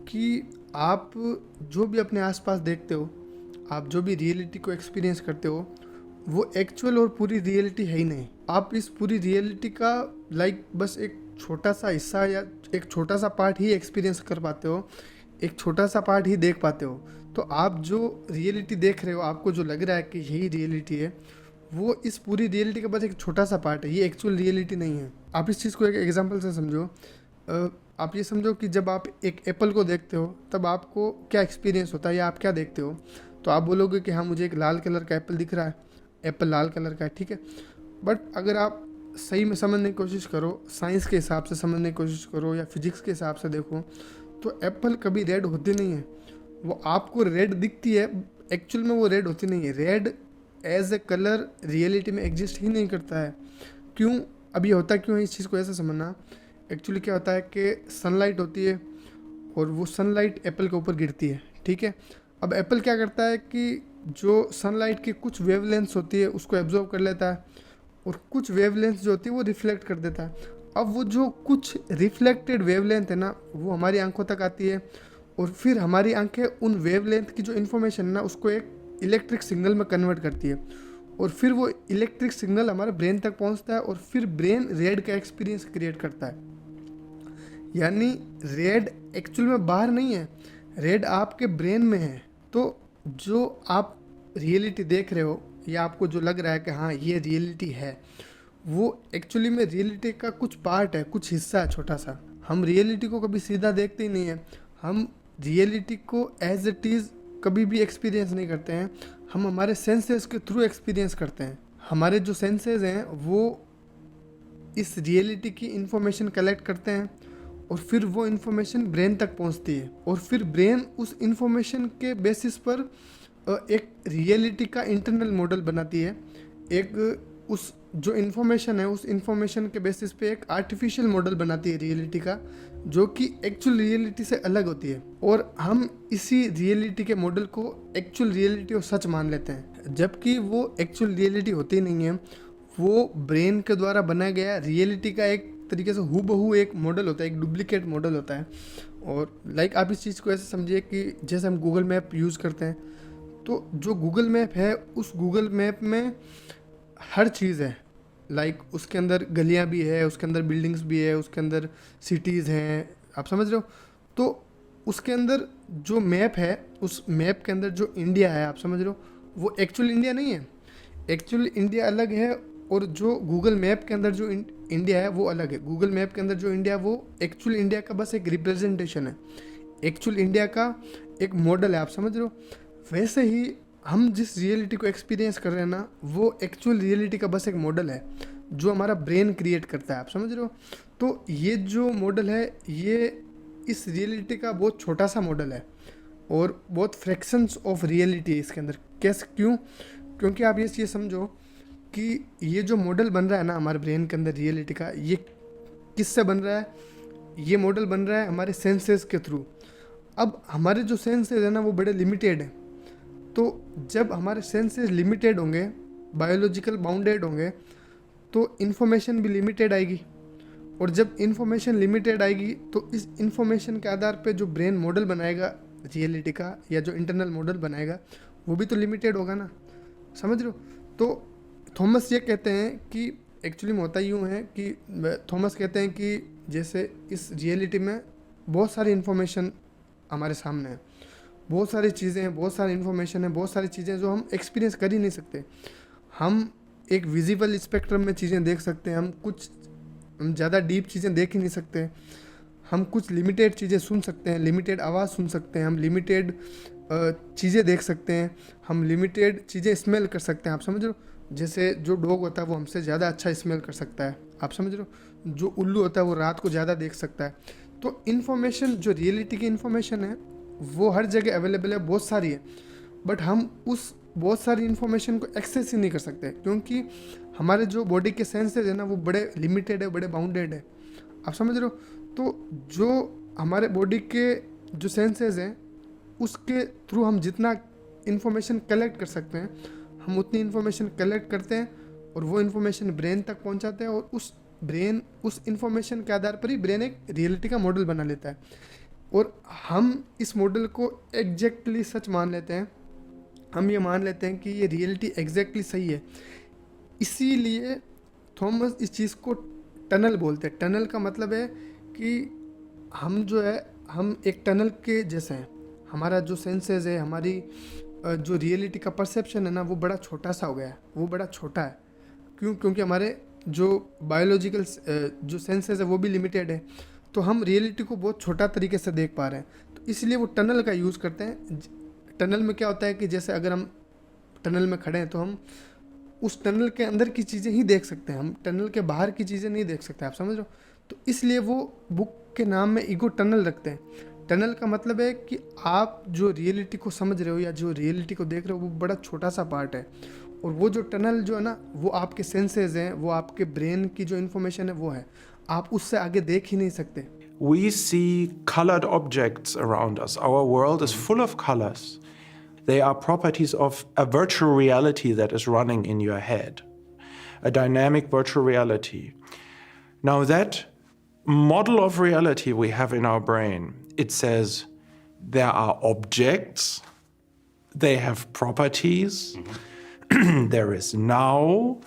कि आप जो भी अपने आसपास देखते हो, आप जो भी रियलिटी को एक्सपीरियंस करते हो, वो एक्चुअल और पूरी रियलिटी है ही नहीं। आप इस पूरी रियलिटी का लाइक बस एक छोटा सा हिस्सा या एक छोटा सा पार्ट ही एक्सपीरियंस कर पाते हो, एक छोटा सा पार्ट ही देख पाते हो। तो आप जो रियलिटी देख रहे हो, आपको जो लग रहा है कि यही रियलिटी है, वो इस पूरी रियलिटी का बस एक छोटा सा पार्ट है, ये एक्चुअल रियलिटी नहीं है। आप इस चीज़ को एक एग्जांपल से समझो। आप ये समझो कि जब आप एक एप्पल को देखते हो तब आपको क्या एक्सपीरियंस होता है या आप क्या देखते हो। तो आप बोलोगे कि हाँ मुझे एक लाल कलर का एप्पल दिख रहा है, एप्पल लाल कलर का है, ठीक है। बट अगर आप सही में समझने की कोशिश करो, साइंस के हिसाब से समझने की कोशिश करो या फिजिक्स के हिसाब से देखो, तो एप्पल कभी रेड होती नहीं है। वो आपको रेड दिखती है, एक्चुअल में वो रेड होती नहीं है। Red as a colour reality में एग्जिस्ट ही नहीं करता है। क्यों? अब ये होता क्यों है, इस चीज़ को ऐसे समझना। एक्चुअली क्या होता है कि सनलाइट होती है और वो सनलाइट एप्पल के ऊपर गिरती है, ठीक है। अब एप्पल क्या करता है कि जो सनलाइट की कुछ वेवलेंथ्स होती है उसको एब्जॉर्ब कर लेता है और कुछ वेवलेंथ जो होती है वो रिफ्लेक्ट कर देता है। अब वो जो कुछ रिफ्लेक्टेड वेवलेंथ है ना वो हमारी आंखों तक आती है और फिर हमारी आंखें उन वेवलेंथ की जो इन्फॉर्मेशन है ना उसको एक इलेक्ट्रिक सिग्नल में कन्वर्ट करती है और फिर वो इलेक्ट्रिक सिग्नल हमारे ब्रेन तक पहुंचता है और फिर ब्रेन रेड का एक्सपीरियंस क्रिएट करता है। यानी रेड एक्चुअल में बाहर नहीं है, रेड आपके ब्रेन में है। तो जो आप रियलिटी देख रहे हो या आपको जो लग रहा है कि हाँ ये रियलिटी है, वो एक्चुअली में रियलिटी का कुछ पार्ट है, कुछ हिस्सा है छोटा सा। हम रियलिटी को कभी सीधा देखते ही नहीं है, हम रियलिटी को एज इट इज़ कभी भी एक्सपीरियंस नहीं करते हैं, हम हमारे सेंसेस के थ्रू एक्सपीरियंस करते हैं। हमारे जो सेंसेस हैं वो इस रियलिटी की इन्फॉर्मेशन कलेक्ट करते हैं और फिर वो इन्फॉर्मेशन ब्रेन तक पहुंचती है और फिर ब्रेन उस इन्फॉर्मेशन के बेसिस पर एक रियलिटी का इंटरनल मॉडल बनाती है। एक उस जो इन्फॉर्मेशन है उस इन्फॉर्मेशन के बेसिस पे एक आर्टिफिशियल मॉडल बनाती है रियलिटी का, जो कि एक्चुअल रियलिटी से अलग होती है और हम इसी रियलिटी के मॉडल को एक्चुअल रियलिटी और सच मान लेते हैं, जबकि वो एक्चुअल रियलिटी होती नहीं है। वो ब्रेन के द्वारा बनाया गया रियलिटी का एक तरीके से हूबहू एक मॉडल होता है, एक डुप्लीकेट मॉडल होता है। और लाइक आप इस चीज़ को ऐसे समझिए कि जैसे हम गूगल मैप यूज़ करते हैं, तो जो गूगल मैप है उस गूगल मैप में हर चीज़ है। लाइक उसके अंदर गलियां भी है, उसके अंदर बिल्डिंग्स भी है, उसके अंदर सिटीज़ हैं, आप समझ रहे हो। तो उसके अंदर जो मैप है उस मैप के अंदर जो इंडिया है, आप समझ रहे हो, वो एक्चुअल इंडिया नहीं है। एक्चुअल इंडिया अलग है और जो गूगल मैप के अंदर जो इंडिया है वो अलग है। गूगल मैप के अंदर जो इंडिया है वो एक्चुअल इंडिया का बस एक रिप्रेजेंटेशन है, एक्चुअल इंडिया का एक मॉडल है, आप समझ रहे हो। वैसे ही हम जिस रियलिटी को एक्सपीरियंस कर रहे हैं ना वो एक्चुअल रियलिटी का बस एक मॉडल है जो हमारा ब्रेन क्रिएट करता है, आप समझ रहे हो। तो ये जो मॉडल है ये इस रियलिटी का बहुत छोटा सा मॉडल है और बहुत फ्रैक्शंस ऑफ रियलिटी है इसके अंदर। कैसे, क्यों? क्योंकि आप ये चीज़ समझो कि ये जो मॉडल बन रहा है ना हमारे ब्रेन के अंदर रियलिटी का, ये किससे बन रहा है? ये मॉडल बन रहा है हमारे सेंसेस के थ्रू। अब हमारे जो सेंसेस है ना वो बड़े लिमिटेड हैं, तो जब हमारे सेंसेस लिमिटेड होंगे, बायोलॉजिकल बाउंडेड होंगे, तो इन्फॉर्मेशन भी लिमिटेड आएगी और जब इन्फॉर्मेशन लिमिटेड आएगी तो इस इन्फॉर्मेशन के आधार पे जो ब्रेन मॉडल बनाएगा रियलिटी का या जो इंटरनल मॉडल बनाएगा वो भी तो लिमिटेड होगा ना, समझ रहे हो। तो थॉमस ये कहते हैं कि एक्चुअली में होता यूँ है कि थॉमस कहते हैं कि जैसे इस रियलिटी में बहुत सारी इन्फॉर्मेशन हमारे सामने है, बहुत सारी चीज़ें हैं, बहुत सारी इन्फॉर्मेशन है, बहुत सारी चीज़ें जो हम एक्सपीरियंस कर ही नहीं सकते। हम एक विजिबल स्पेक्ट्रम में चीज़ें देख सकते हैं, हम ज़्यादा डीप चीज़ें देख ही नहीं सकते। हम कुछ लिमिटेड चीज़ें सुन सकते हैं, लिमिटेड आवाज़ सुन सकते हैं, हम लिमिटेड चीज़ें देख सकते हैं, हम लिमिटेड चीज़ें स्मेल कर सकते हैं, आप समझ रहे हो। जैसे जो डॉग होता है वो हमसे ज़्यादा अच्छा स्मेल कर सकता है, आप समझ रहे हो। जो उल्लू होता है वो रात को ज़्यादा देख सकता है। तो इन्फॉर्मेशन जो रियलिटी की इन्फॉर्मेशन है वो हर जगह अवेलेबल है, बहुत सारी है, बट हम उस बहुत सारी इन्फॉर्मेशन को एक्सेस ही नहीं कर सकते क्योंकि हमारे जो बॉडी के सेंसेस है ना वो बड़े लिमिटेड है, बड़े बाउंडेड है, आप समझ रहे हो। तो जो हमारे बॉडी के जो सेंसेस हैं उसके थ्रू हम जितना इन्फॉर्मेशन कलेक्ट कर सकते हैं हम उतनी इन्फॉर्मेशन कलेक्ट करते हैं और वो इन्फॉर्मेशन ब्रेन तक पहुंचाते हैं और उस इन्फॉर्मेशन के आधार पर ही ब्रेन एक रियलिटी का मॉडल बना लेता है और हम इस मॉडल को एग्जैक्टली सच मान लेते हैं। हम ये मान लेते हैं कि ये रियलिटी एग्जैक्टली सही है। इसीलिए थॉमस इस चीज़ को टनल बोलते हैं। टनल का मतलब है कि हम जो है हम एक टनल के जैसे हैं। हमारा जो सेंसेस है, हमारी जो रियलिटी का परसेप्शन है ना वो बड़ा छोटा सा हो गया है, वो बड़ा छोटा है। क्यों? क्योंकि हमारे जो बायोलॉजिकल जो सेंसेस है वो भी लिमिटेड है, तो हम रियलिटी को बहुत छोटा तरीके से देख पा रहे हैं। तो इसलिए वो टनल का यूज़ करते हैं। टनल में क्या होता है कि जैसे अगर हम टनल में खड़े हैं तो हम उस टनल के अंदर की चीज़ें ही देख सकते हैं, हम टनल के बाहर की चीज़ें नहीं देख सकते, आप समझ रहे हो। तो इसलिए वो बुक के नाम में ईगो टनल रखते हैं। टनल का मतलब है कि आप जो रियलिटी को समझ रहे हो या जो रियलिटी को देख रहे हो वो बड़ा छोटा सा पार्ट है और वो जो टनल जो है ना वो आपके सेंसेस हैं, वो आपके ब्रेन की जो इन्फॉर्मेशन है वो है, आप उससे आगे देख ही नहीं सकते। We see colored objects around us. Our world is full of colors. They are properties of a virtual reality that is running in your head, a dynamic virtual reality. Now, that model of reality we have in our brain, it says there are objects, they have properties, there is now,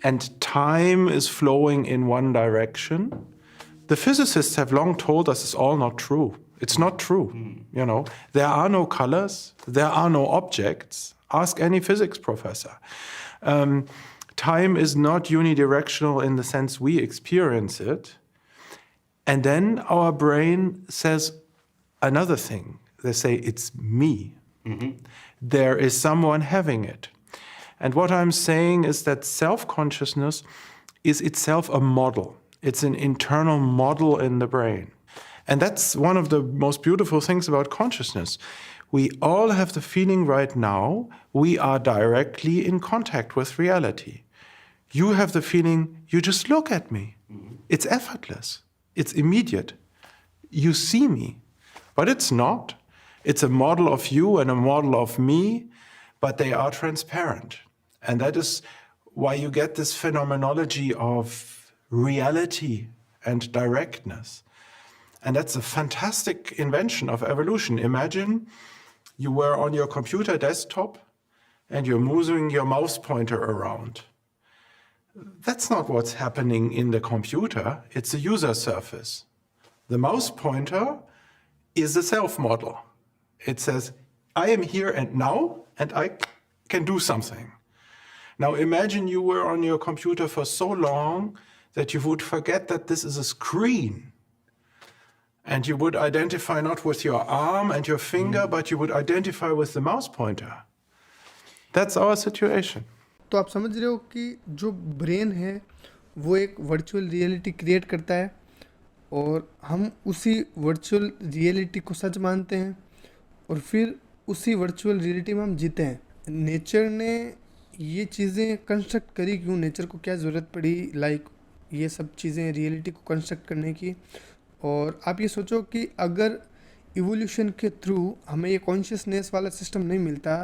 and time is flowing in one direction. The physicists have long told us it's all not true. It's not true. You know, there are no colors, there are no objects. Ask any physics professor. Time is not unidirectional in the sense we experience it. And then our brain says another thing. They say, it's me. There is someone having it. And what I'm saying is that self-consciousness is itself a model. It's an internal model in the brain. And that's one of the most beautiful things about consciousness. We all have the feeling right now we are directly in contact with reality. You have the feeling you just look at me. It's effortless. It's immediate. You see me. But it's not. It's a model of you and a model of me, but they are transparent. And that is why you get this phenomenology of reality and directness. And that's a fantastic invention of evolution. Imagine you were on your computer desktop and you're moving your mouse pointer around. That's not what's happening in the computer. It's a user surface. The mouse pointer is a self-model. It says, I am here and now, and I can do something. Now imagine you were on your computer for so long that you would forget that this is a screen. And you would identify not with your arm and your finger, but you would identify with the mouse pointer. That's our situation. तो आप समझ रहे हो कि जो brain है वो एक वर्चुअल रियलिटी क्रिएट करता है और हम उसी वर्चुअल रियलिटी को सच मानते हैं और फिर उसी वर्चुअल रियलिटी में हम जीते हैं. नेचर ने ये चीज़ें कंस्ट्रक्ट करी क्यों, नेचर को क्या ज़रूरत पड़ी लाइक ये सब चीज़ें रियलिटी को कंस्ट्रक्ट करने की. और आप ये सोचो कि अगर इवोल्यूशन के थ्रू हमें ये कॉन्शियसनेस वाला सिस्टम नहीं मिलता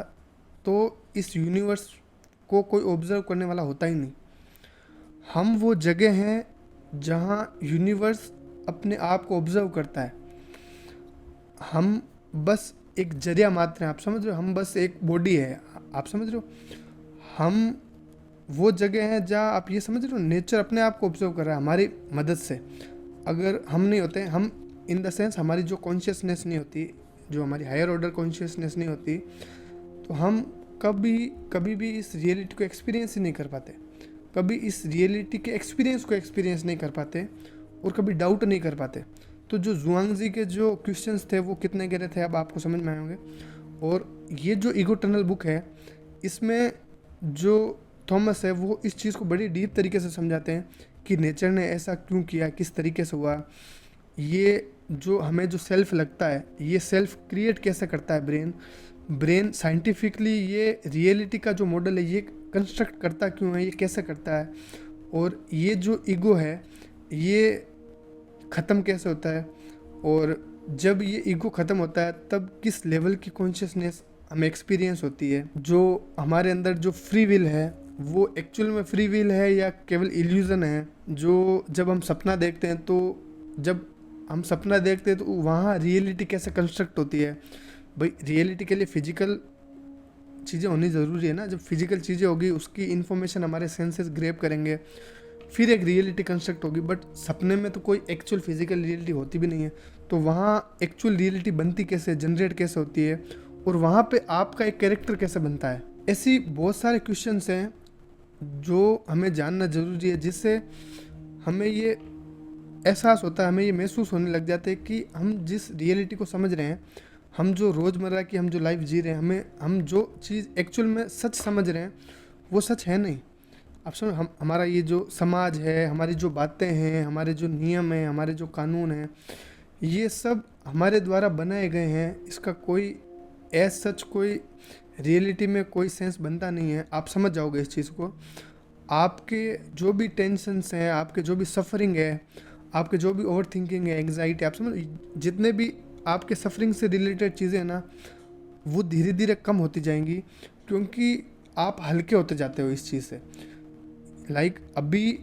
तो इस यूनिवर्स को कोई ऑब्ज़र्व करने वाला होता ही नहीं. हम वो जगह हैं जहाँ यूनिवर्स अपने आप को ऑब्ज़र्व करता है. हम बस एक जरिया मात्र हैं. आप समझ रहे हो, हम बस एक बॉडी है. आप समझ रहे हो, हम वो जगह है जहाँ आप ये समझ रहे हो नेचर अपने आप को ऑब्ज़र्व कर रहा है हमारी मदद से. अगर हम नहीं होते, हम इन द सेंस हमारी जो कॉन्शियसनेस नहीं होती, जो हमारी हायर ऑर्डर कॉन्शियसनेस नहीं होती, तो हम कभी भी इस रियलिटी को एक्सपीरियंस ही नहीं कर पाते. कभी इस रियलिटी के एक्सपीरियंस को एक्सपीरियंस नहीं कर पाते और कभी डाउट नहीं कर पाते. तो जो जुआंगजी के जो क्वेश्चंस थे वो कितने गहरे थे अब आपको समझ में आए होंगे. और ये जो ईगो टनल बुक है इसमें जो थॉमस है वो इस चीज़ को बड़ी डीप तरीके से समझाते हैं कि नेचर ने ऐसा क्यों किया, किस तरीके से हुआ. ये जो हमें जो सेल्फ लगता है ये सेल्फ क्रिएट कैसे करता है ब्रेन साइंटिफिकली ये रियलिटी का जो मॉडल है ये कंस्ट्रक्ट करता क्यों है, ये कैसे करता है. और ये जो ईगो है ये ख़त्म कैसे होता है और जब ये ईगो ख़त्म होता है तब किस लेवल की कॉन्शियसनेस हमें एक्सपीरियंस होती है. जो हमारे अंदर जो फ्री विल है वो एक्चुअल में फ्री विल है या केवल इल्यूज़न है. जो जब हम सपना देखते हैं तो जब हम सपना देखते हैं तो वहाँ रियलिटी कैसे कंस्ट्रक्ट होती है. भाई रियलिटी के लिए फिजिकल चीज़ें होनी ज़रूरी है ना. जब फिजिकल चीज़ें होगी उसकी इन्फॉर्मेशन हमारे सेंसेस ग्रैब करेंगे फिर एक रियलिटी कंस्ट्रक्ट होगी. बट सपने में तो कोई एक्चुअल फिजिकल रियलिटी होती भी नहीं है. तो वहाँ एक्चुअल रियलिटी बनती कैसे, जनरेट कैसे होती है और वहाँ पे आपका एक कैरेक्टर कैसे बनता है. ऐसी बहुत सारे क्वेश्चंस हैं जो हमें जानना ज़रूरी है, जिससे हमें ये एहसास होता है, हमें ये महसूस होने लग जाता है कि हम जिस रियलिटी को समझ रहे हैं, हम जो रोज़मर्रा की हम जो लाइफ जी रहे हैं, हम जो चीज़ एक्चुअल में सच समझ रहे हैं वो सच है नहीं. आप समझो, हमारा ये जो समाज है, हमारी जो बातें हैं, हमारे जो नियम हैं, हमारे जो कानून हैं, ये सब हमारे द्वारा बनाए गए हैं. इसका कोई एज सच कोई रियलिटी में कोई सेंस बनता नहीं है. आप समझ जाओगे इस चीज़ को. आपके जो भी टेंशन्स हैं, आपके जो भी सफ़रिंग है, आपके जो भी ओवर थिंकिंग है, एंग्जाइटी, आप समझ जितने भी आपके सफरिंग से रिलेटेड चीज़ें हैं ना, वो धीरे धीरे कम होती जाएंगी, क्योंकि आप हल्के होते जाते हो इस चीज़ से। अभी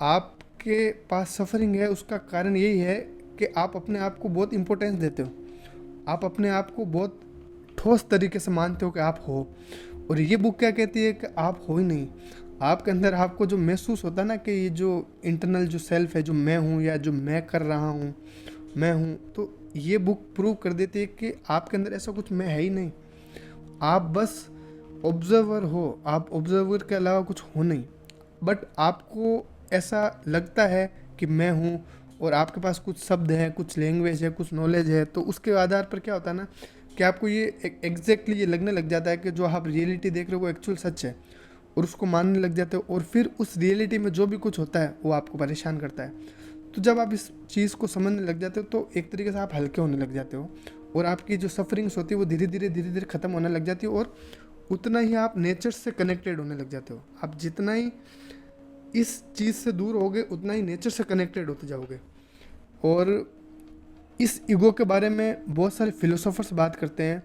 आपके पास सफरिंग है, उसका कारण यही है कि आप अपने आप को बहुत इम्पोर्टेंस देते हो, आप अपने आप को बहुत ठोस तरीके से मानते हो कि आप हो। और ये बुक क्या कहती है कि आप हो ही नहीं, आपके अंदर आपको जो महसूस होता है ना कि ये जो इंटरनल जो सेल्फ है, जो मैं हूँ या जो मैं कर रहा हूँ, मैं हूँ, तो ये बुक प्रूव कर देती है कि आपके अंदर ऐसा कुछ मैं है ही नहीं। आप बस ऑब्जर्वर हो, आप ऑब्जर्वर के अलावा कुछ हो नहीं। बट आपको ऐसा लगता है कि मैं हूँ, और आपके पास कुछ शब्द हैं, कुछ लैंग्वेज है, कुछ नॉलेज है, तो उसके आधार पर क्या होता है ना कि आपको ये एग्जैक्टली ये लगने लग जाता है कि जो आप रियलिटी देख रहे हो वो एक्चुअल सच है, और उसको मानने लग जाते हो। और फिर उस रियलिटी में जो भी कुछ होता है वो आपको परेशान करता है। तो जब आप इस चीज़ को समझने लग जाते हो तो एक तरीके से आप हल्के होने लग जाते हो, और आपकी जो सफरिंग्स होती है वो धीरे धीरे ख़त्म होने लग जाती है, और उतना ही आप नेचर से कनेक्टेड होने लग जाते हो। आप जितना ही इस चीज़ से दूर होगे उतना ही नेचर से कनेक्टेड होते जाओगे। और इस ईगो के बारे में बहुत सारे फिलोसोफर्स बात करते हैं,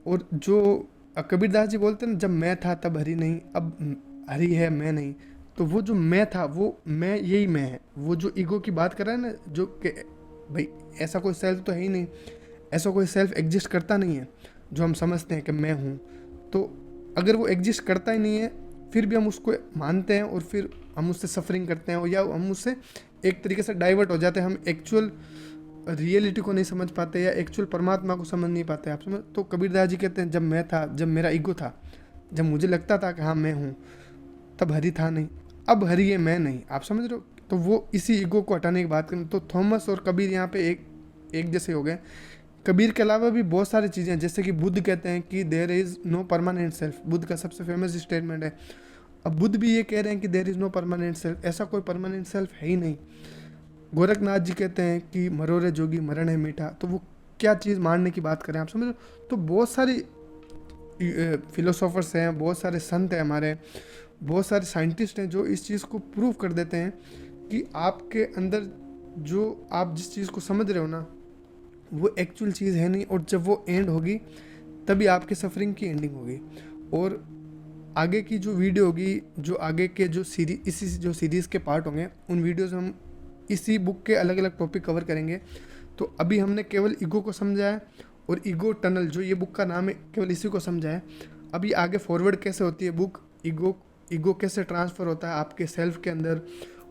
और जो कबीरदास जी बोलते हैं ना, जब मैं था तब हरि नहीं, अब हरि है मैं नहीं। तो वो जो मैं था वो मैं यही मैं है। वो जो ईगो की बात कर रहा है ना, जो कि भाई ऐसा कोई सेल्फ तो है ही नहीं, ऐसा कोई सेल्फ एग्जिस्ट करता नहीं है जो हम समझते हैं कि मैं हूँ। तो अगर वो एग्जिस्ट करता ही नहीं है, फिर भी हम उसको मानते हैं, और फिर हम उससे सफरिंग करते हैं, या हम उससे एक तरीके से डाइवर्ट हो जाते हैं। हम एक्चुअल रियलिटी को नहीं समझ पाते, या एक्चुअल परमात्मा को समझ नहीं पाते। आप समझ, तो कबीरदास जी कहते हैं जब मैं था, जब मेरा ईगो था, जब मुझे लगता था कि हाँ मैं हूँ, तब हरि था नहीं, अब हरि है मैं नहीं। आप समझ रहे हो? तो वो इसी ईगो को हटाने की बात करें तो थॉमस और कबीर यहाँ पे एक जैसे हो गए। कबीर के अलावा भी बहुत सारी चीज़ें हैं, जैसे कि बुद्ध कहते हैं कि there is no permanent self. Buddha का सबसे फेमस स्टेटमेंट है। अब बुद्ध भी ये कह रहे हैं कि there is no permanent self, ऐसा कोई परमानेंट सेल्फ है ही नहीं। गोरखनाथ जी कहते हैं कि मरो रे जोगी मरण है मीठा। तो वो क्या चीज़ मारने की बात करें, आप समझ रहे हो? तो बहुत सारी फिलोसोफर्स हैं, बहुत सारे संत हैं हमारे, बहुत सारे साइंटिस्ट हैं जो इस चीज़ को प्रूव कर देते हैं कि आपके अंदर जो आप जिस चीज़ को समझ रहे हो ना, वो एक्चुअल चीज़ है नहीं, और जब वो एंड होगी तभी आपकी सफरिंग की एंडिंग होगी। और आगे की जो वीडियो होगी, जो आगे के जो सीरीज, इसी जो सीरीज़ के पार्ट होंगे, उन वीडियोज़ हम इसी बुक के अलग अलग टॉपिक कवर करेंगे। तो अभी हमने केवल ईगो को समझा है, और ईगो टनल जो ये बुक का नाम है, केवल इसी को समझा है। अभी आगे फॉरवर्ड कैसे होती है बुक, ईगो कैसे ट्रांसफ़र होता है आपके सेल्फ के अंदर,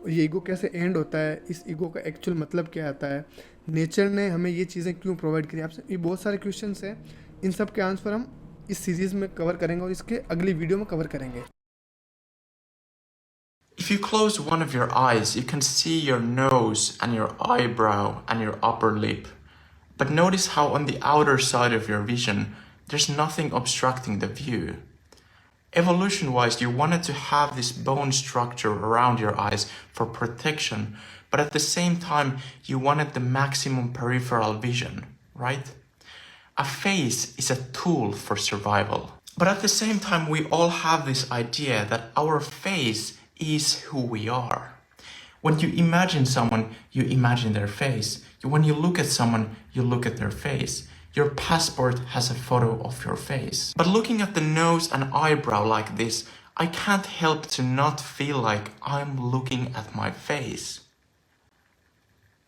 और ये ईगो कैसे एंड होता है, इस ईगो का एक्चुअल मतलब क्या आता है, नेचर ने हमें ये चीज़ें क्यों प्रोवाइड करी, आपसे ये बहुत सारे क्वेश्चंस हैं। इन सब के आंसर हम इस सीरीज़ में कवर करेंगे, और इसके अगली वीडियो में कवर करेंगे। If you close one of your eyes, you can see your nose and your eyebrow and your upper lip. But notice how on the outer side of your vision, there's nothing obstructing the view. Evolution-wise, you wanted to have this bone structure around your eyes for protection, but at the same time, you wanted the maximum peripheral vision, right? A face is a tool for survival. But at the same time, we all have this idea that our face is who we are. When you imagine someone, you imagine their face. When you look at someone, you look at their face. Your passport has a photo of your face. But looking at the nose and eyebrow like this, I can't help to not feel like I'm looking at my face.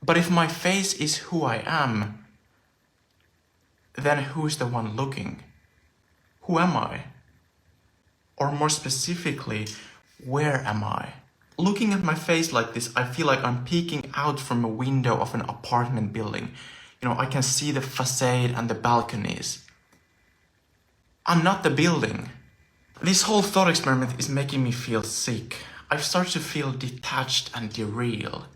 But if my face is who I am, then who's the one looking? Who am I? Or more specifically, where am I? Looking at my face like this, I feel like I'm peeking out from a window of an apartment building. You know, I can see the facade and the balconies. I'm not the building. This whole thought experiment is making me feel sick. I've started to feel detached and derailed.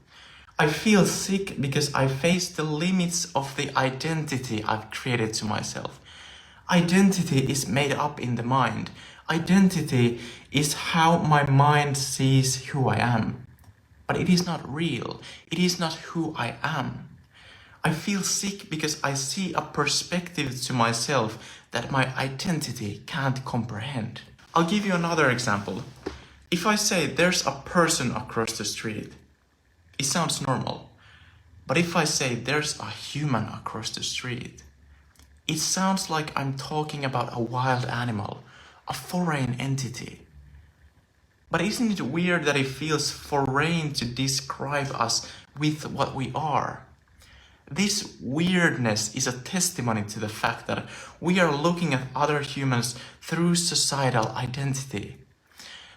I feel sick because I face the limits of the identity I've created to myself. Identity is made up in the mind. Identity is how my mind sees who I am. But it is not real. It is not who I am. I feel sick because I see a perspective to myself that my identity can't comprehend. I'll give you another example. If I say there's a person across the street, it sounds normal. But if I say there's a human across the street, It sounds like I'm talking about a wild animal, a foreign entity. But isn't it weird that it feels foreign to describe us with what we are? This weirdness is a testimony to the fact that we are looking at other humans through societal identity.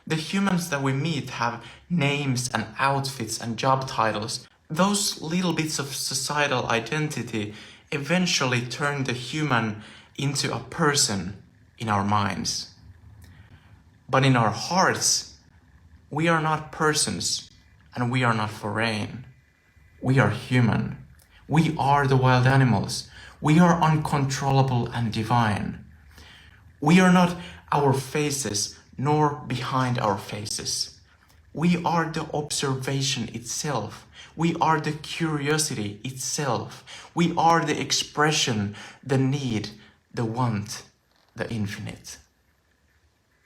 The humans that we meet have names and outfits and job titles. Those little bits of societal identity eventually turn the human into a person in our minds. But in our hearts, we are not persons and we are not foreign. We are human. We are the wild animals. We are uncontrollable and divine. We are not our faces nor behind our faces. We are the observation itself. We are the curiosity itself. We are the expression, the need, the want, the infinite.